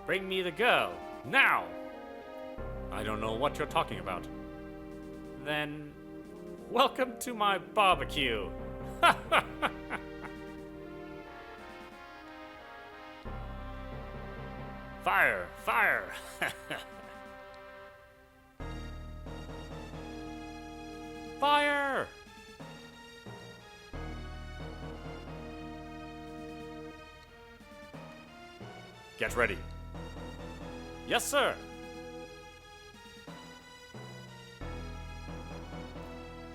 Speaker 1: Bring me the girl, now! I don't know what you're talking about. Then, welcome to my barbecue. Fire, fire. Fire! Get ready. Yes, sir.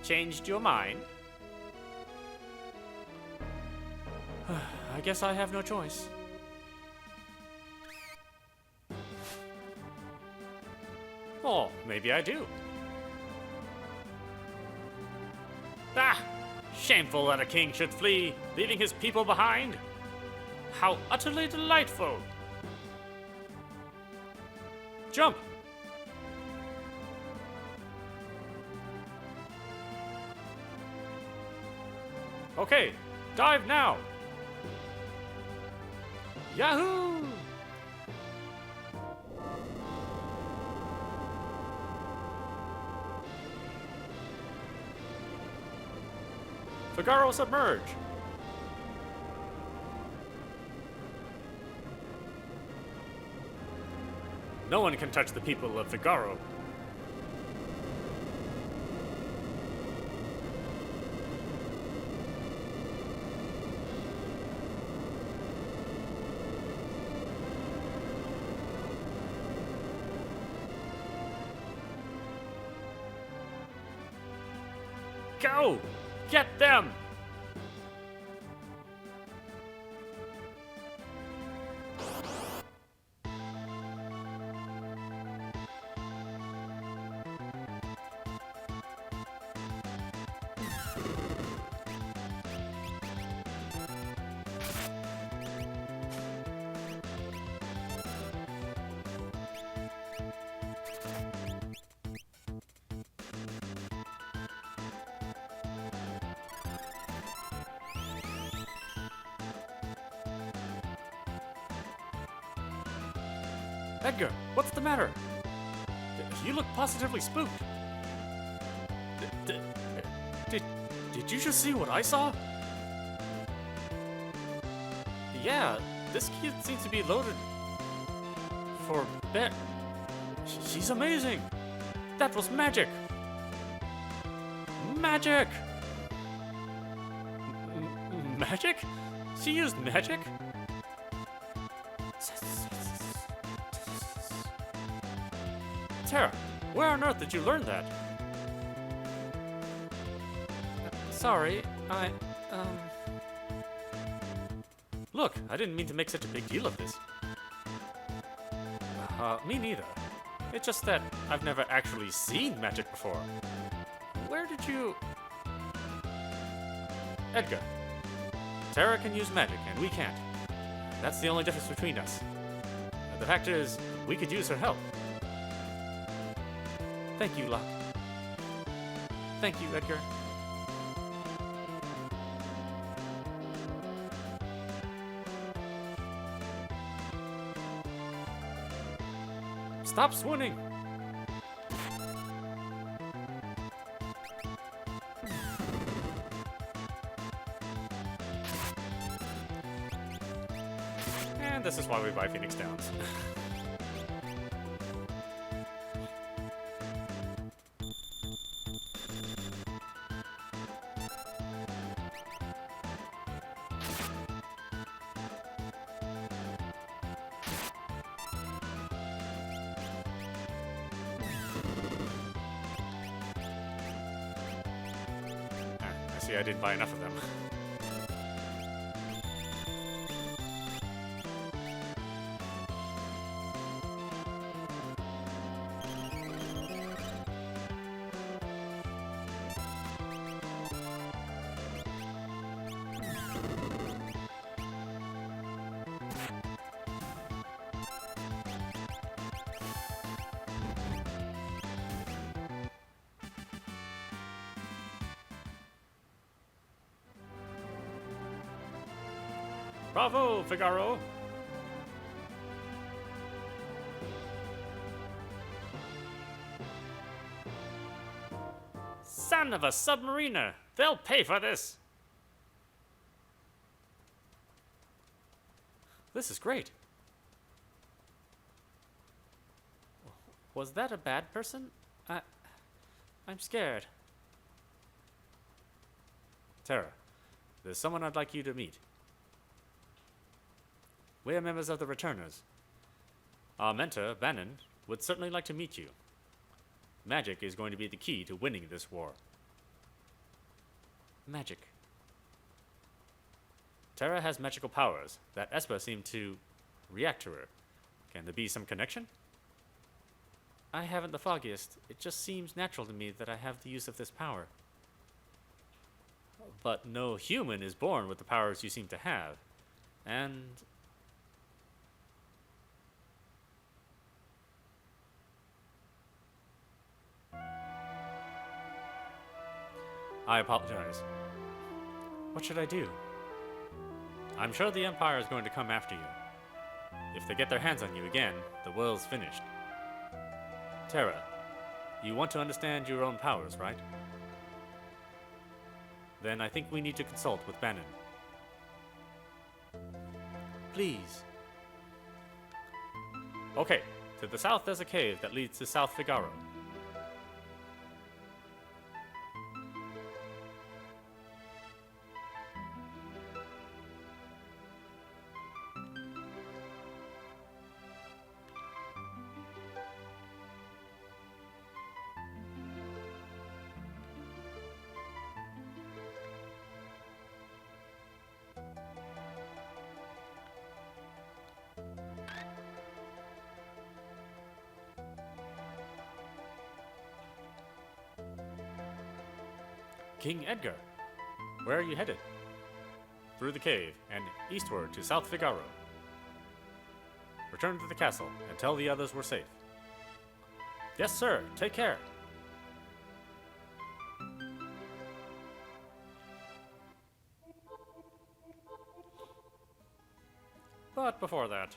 Speaker 1: Changed your mind? I guess I have no choice. Oh, maybe I do. Ah! Shameful that a king should flee, leaving his people behind. How utterly delightful! Jump! Okay, dive now! Yahoo! Figaro submerge! No one can touch the people of Figaro. Go! Get them! Edgar, what's the matter? You look positively spooked. Did you just see what I saw? Yeah, this kid seems to be loaded for bet. She's amazing. That was magic. Magic. Magic? She used magic? Terra, where on earth did you learn that? Sorry, Look, I didn't mean to make such a big deal of this. Me neither. It's just that I've never actually seen magic before. Where did you... Edgar. Terra can use magic, and we can't. That's the only difference between us. The fact is, we could use her help. Thank you, Locke. Thank you, Edgar. Stop swooning! And this is why we buy Phoenix Downs. I didn't buy enough of them. Bravo, Figaro! Son of a submariner! They'll pay for this! This is great. Was that a bad person? I'm scared. Terra, there's someone I'd like you to meet. We're members of the Returners. Our mentor, Bannon, would certainly like to meet you. Magic is going to be the key to winning this war. Magic. Terra has magical powers that Esper seemed to react to her. Can there be some connection? I haven't the foggiest. It just seems natural to me that I have the use of this power. But no human is born with the powers you seem to have. And... I apologize. What should I do? I'm sure the Empire is going to come after you. If they get their hands on you again, the world's finished. Terra, you want to understand your own powers, right? Then I think we need to consult with Bannon. Please. Okay, To the south, there's a cave that leads to South Figaro. King Edgar, where are you headed? Through the cave and eastward to South Figaro. Return to the castle and tell the others we're safe. Yes, sir. Take care. But before that,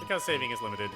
Speaker 1: because saving is limited,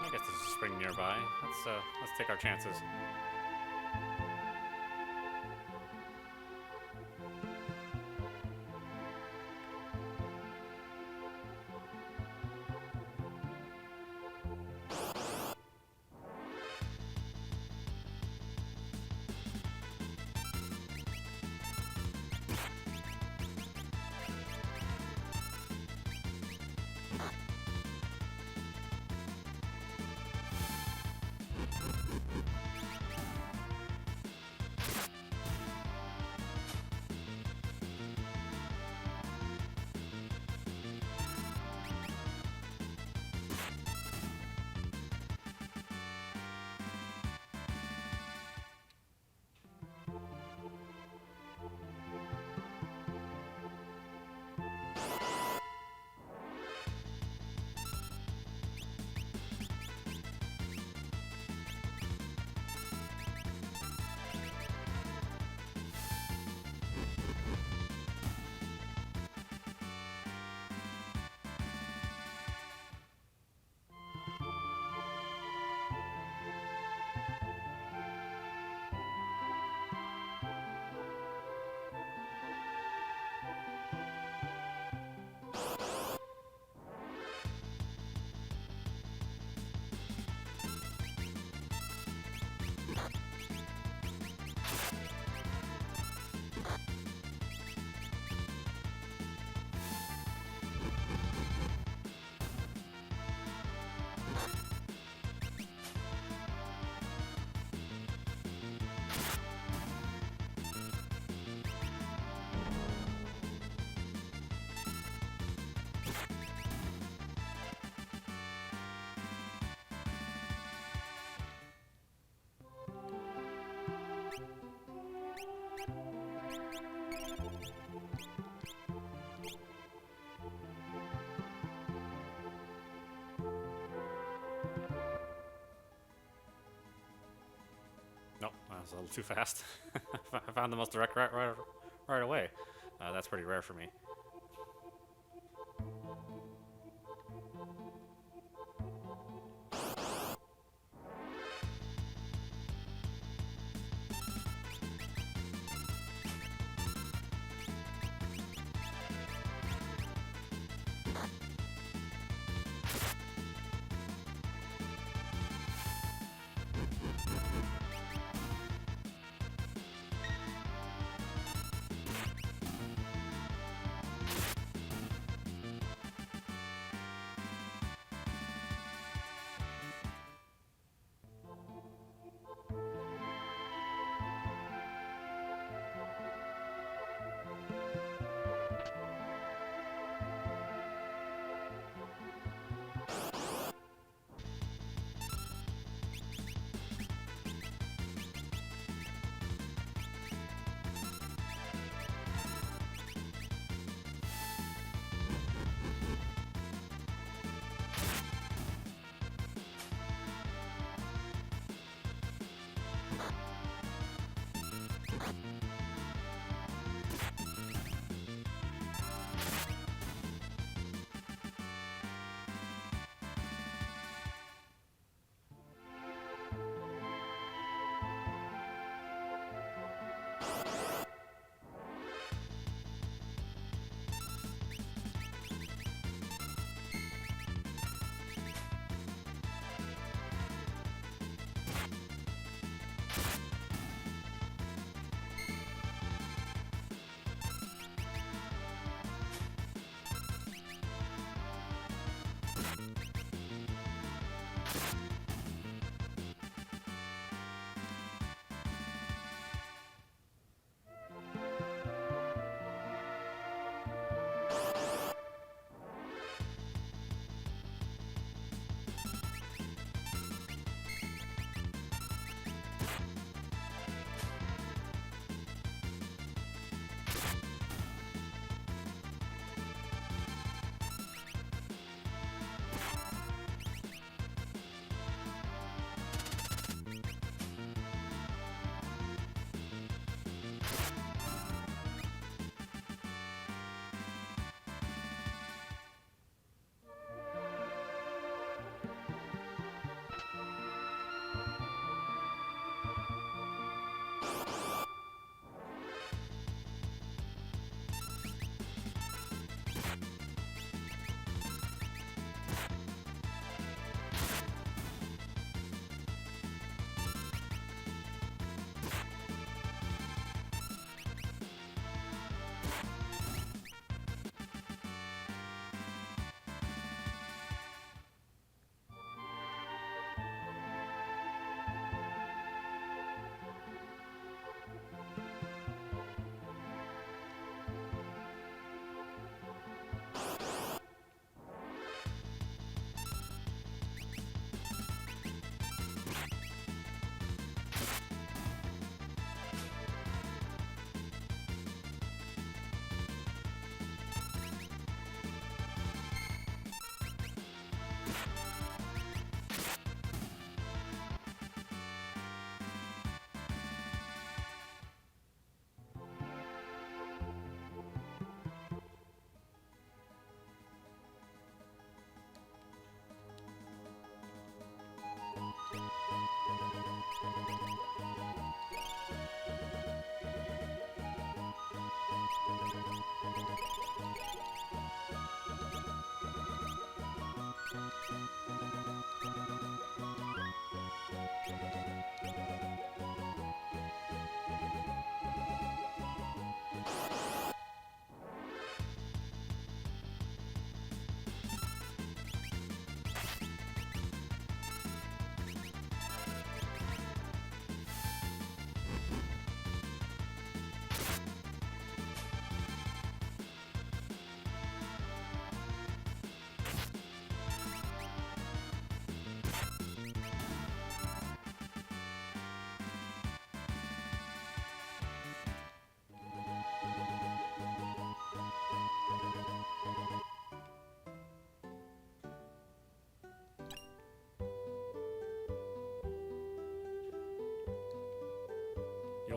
Speaker 1: I guess there's a spring nearby. Let's take our chances. Nope, that was a little too fast. I found the most direct route right away. That's pretty rare for me.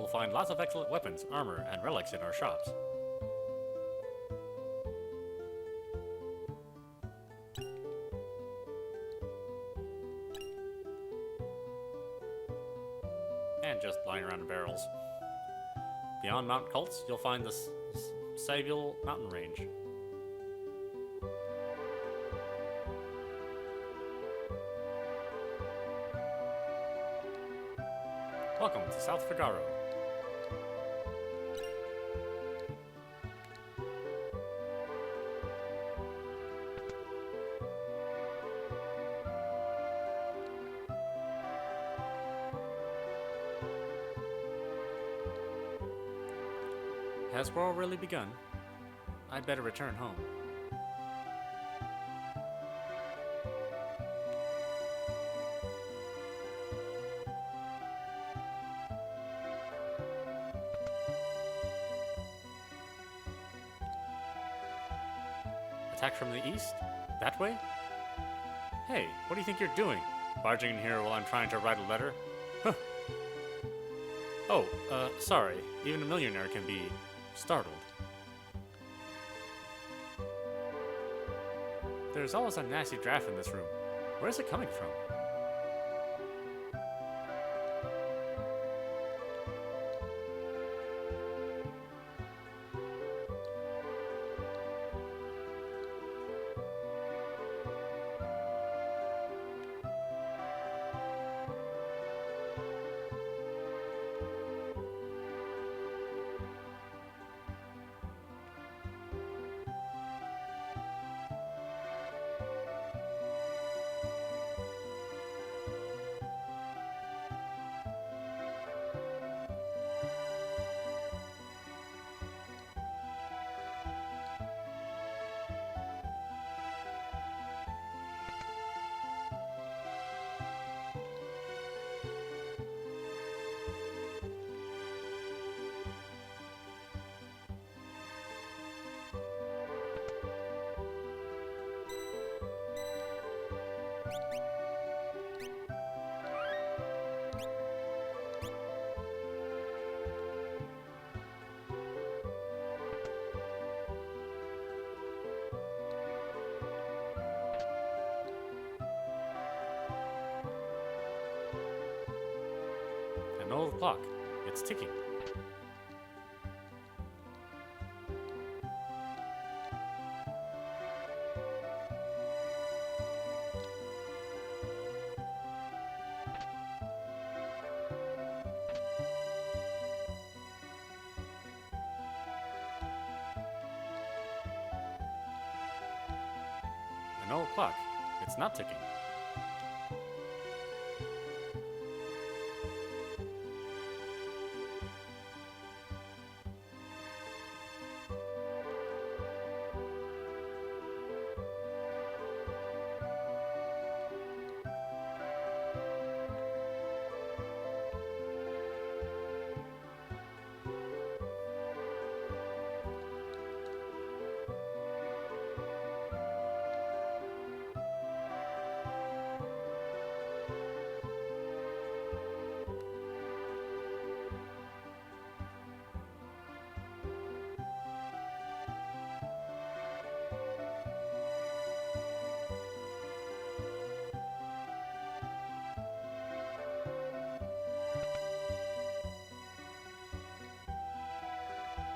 Speaker 1: will find lots of excellent weapons, armor, and relics in our shops. And just lying around in barrels. Beyond Mount Cults, you'll find the Sabiel mountain range. Welcome to South Figaro. Has war really begun? I'd better return home. Attack from the east? That way? Hey, what do you think you're doing? Barging in here while I'm trying to write a letter? Huh. Oh, sorry. Even a millionaire can be startled. There's always a nasty draft in this room. Where is it coming from? An old clock. It's ticking. An old clock. It's not ticking.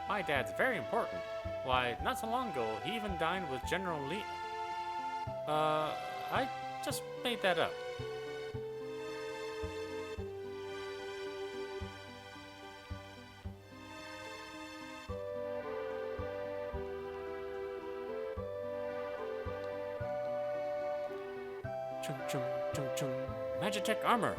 Speaker 1: My dad's very important. Why, not so long ago, he even dined with General Lee. I just made that up. Chum chum chum chum. Magitech armor.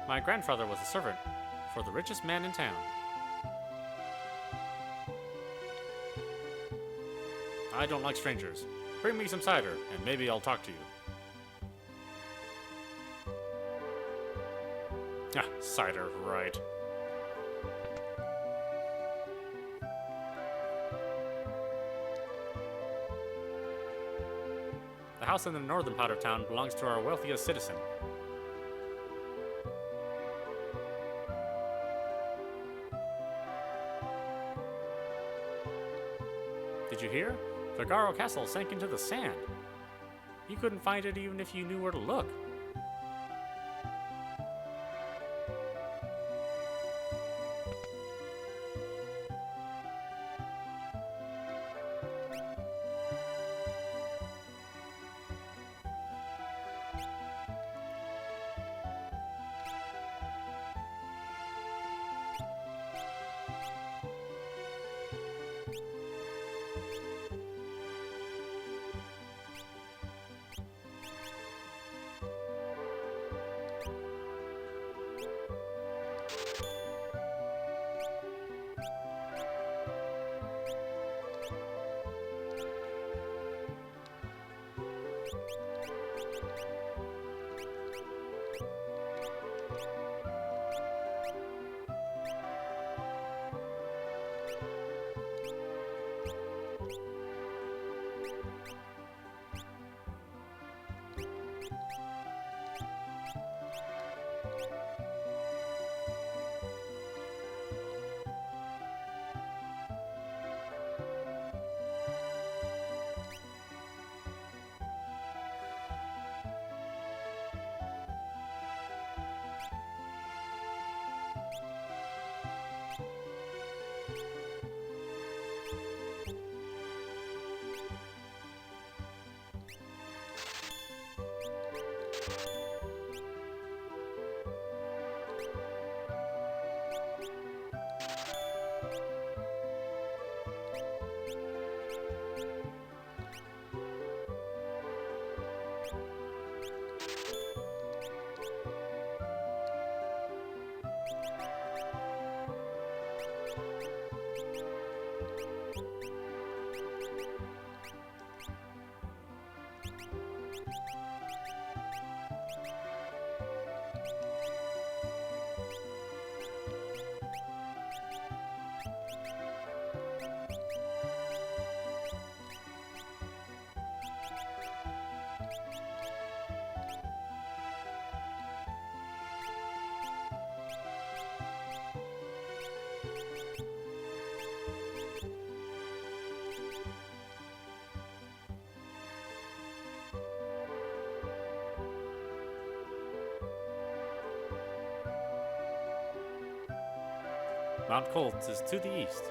Speaker 1: My grandfather was a servant for the richest man in town. I don't like strangers. Bring me some cider, and maybe I'll talk to you. Ah, cider, right. The house in the northern part of town belongs to our wealthiest citizen. Did you hear? Figaro Castle sank into the sand. You couldn't find it even if you knew where to look. Mount Colts is to the east.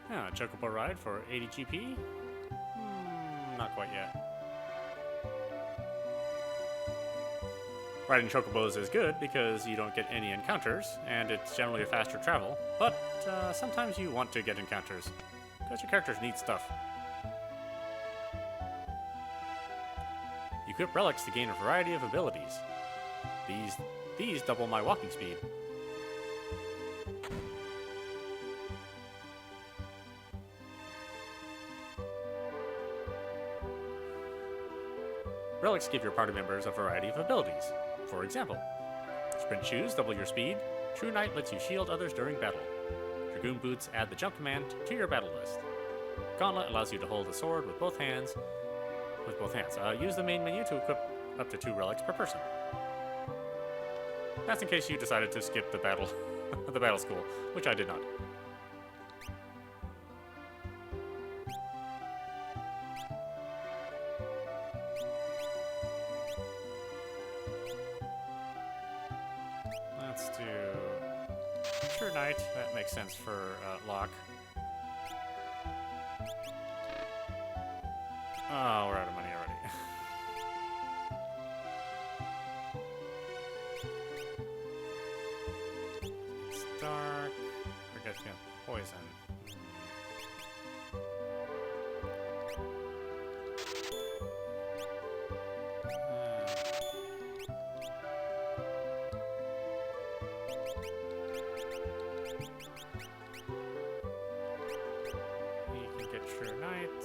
Speaker 1: Yeah, Chocobo ride for 80 GP? Not quite yet. Riding Chocobos is good because you don't get any encounters, and it's generally a faster travel, but sometimes you want to get encounters, because your characters need stuff. Equip relics to gain a variety of abilities. These double my walking speed. Relics give your party members a variety of abilities. For example, Sprint Shoes double your speed, True Knight lets you shield others during battle, Dragoon Boots add the jump command to your battle list, Gauntlet allows you to hold a sword with both hands. Use the main menu to equip up to 2 relics per person. That's in case you decided to skip the battle, the battle school, which I did not. Let's do True Knight. That makes sense for Locke. Oh, we're out of money already. It's dark. Forget against poison. He can get True Knight.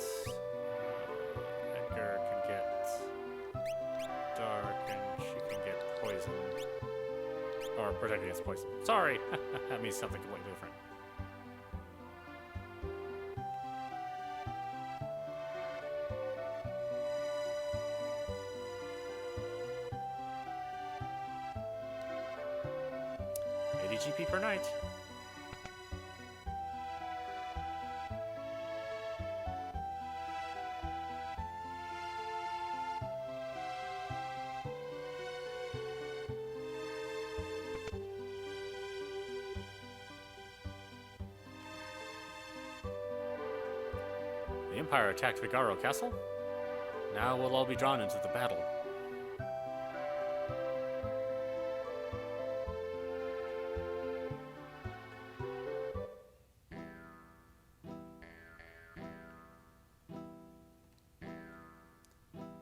Speaker 1: Edgar can get dark, and she can get poison. Or protect against poison. Sorry! That means something completely different. GP per night. The Empire attacked Figaro Castle. Now we'll all be drawn into the battle.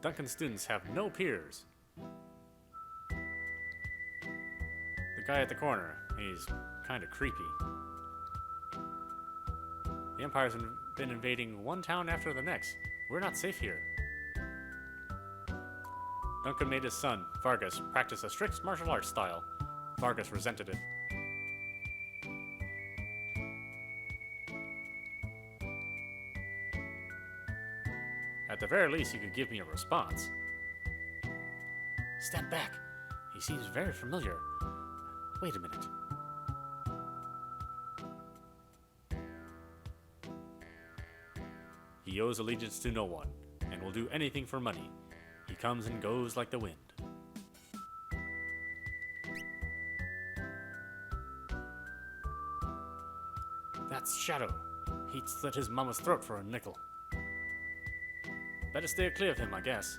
Speaker 1: Duncan's students have no peers. The guy at the corner, he's kind of creepy. The Empire's been invading one town after the next. We're not safe here. Duncan made his son, Vargas, practice a strict martial arts style. Vargas resented it. At the very least, you could give me a response. Step back. He seems very familiar. Wait a minute. He owes allegiance to no one, and will do anything for money. He comes and goes like the wind. That's Shadow. He'd slit his mama's throat for a nickel. Better stay clear of him, I guess.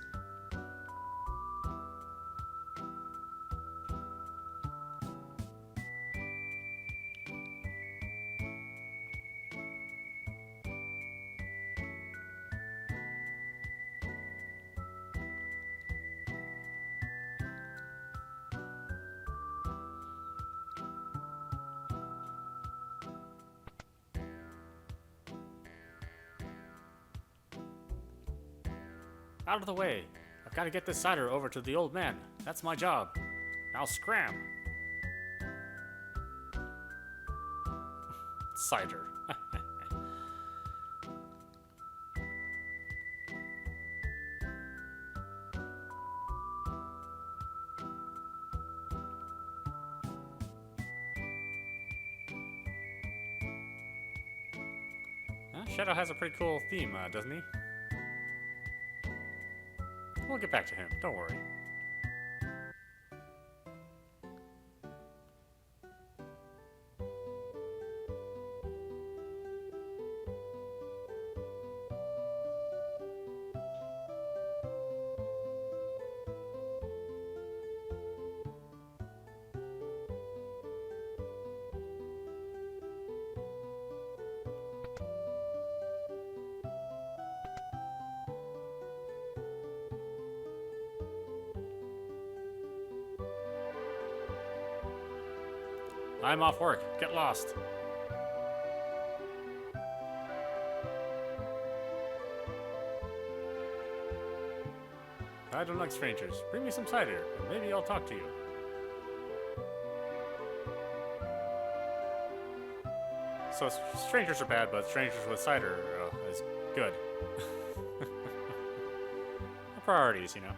Speaker 1: Out of the way. I've got to get this cider over to the old man. That's my job. Now scram. Cider. Shadow has a pretty cool theme, doesn't he? We'll get back to him, don't worry. I'm off work. Get lost. I don't like strangers. Bring me some cider, and maybe I'll talk to you. So strangers are bad, but strangers with cider is good. Priorities, you know.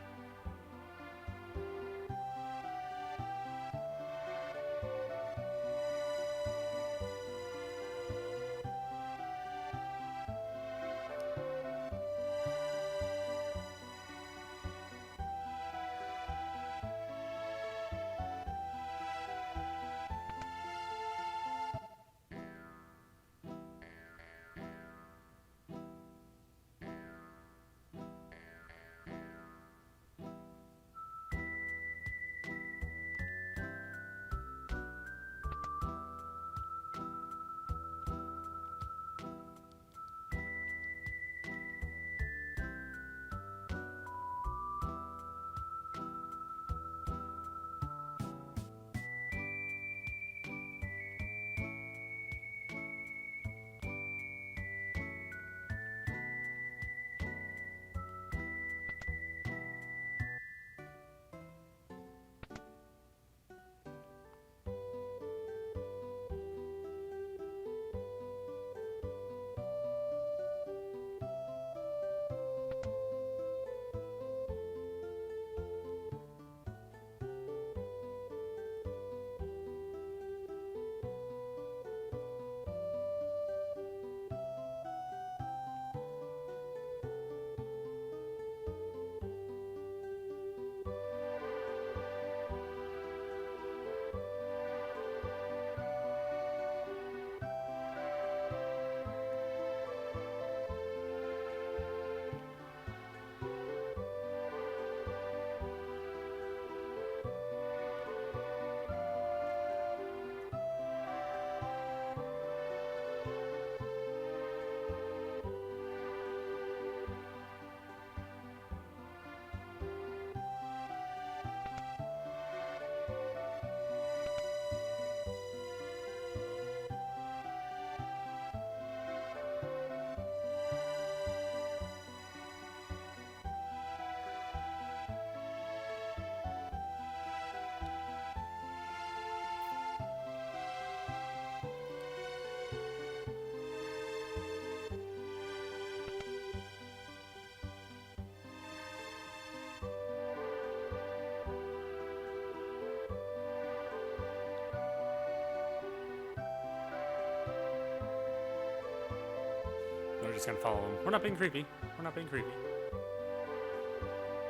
Speaker 1: We're just gonna follow him. We're not being creepy. We're not being creepy.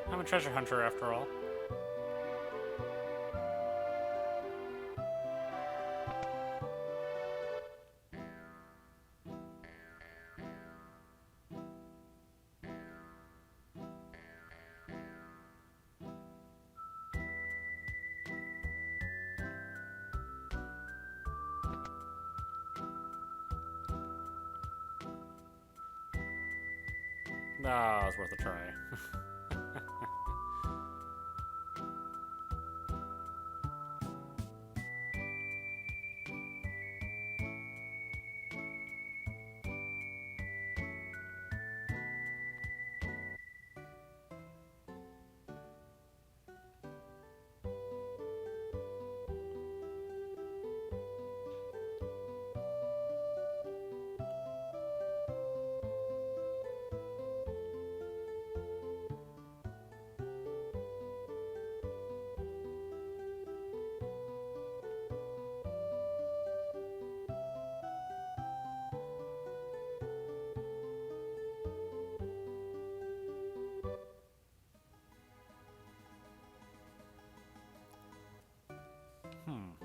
Speaker 1: I'm a treasure hunter after all. Ah, it's worth a try.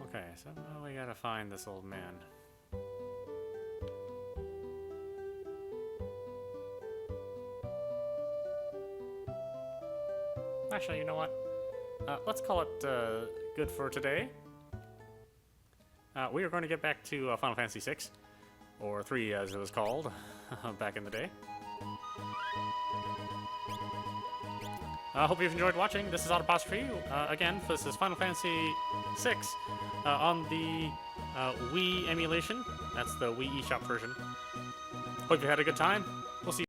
Speaker 1: Okay, so now we gotta find this old man. Actually, you know what? Let's call it good for today. We are going to get back to Final Fantasy VI, or 3 as it was called back in the day. I hope you've enjoyed watching. This is audap. Again, this is Final Fantasy VI on the Wii emulation. That's the Wii eShop version. Hope you had a good time.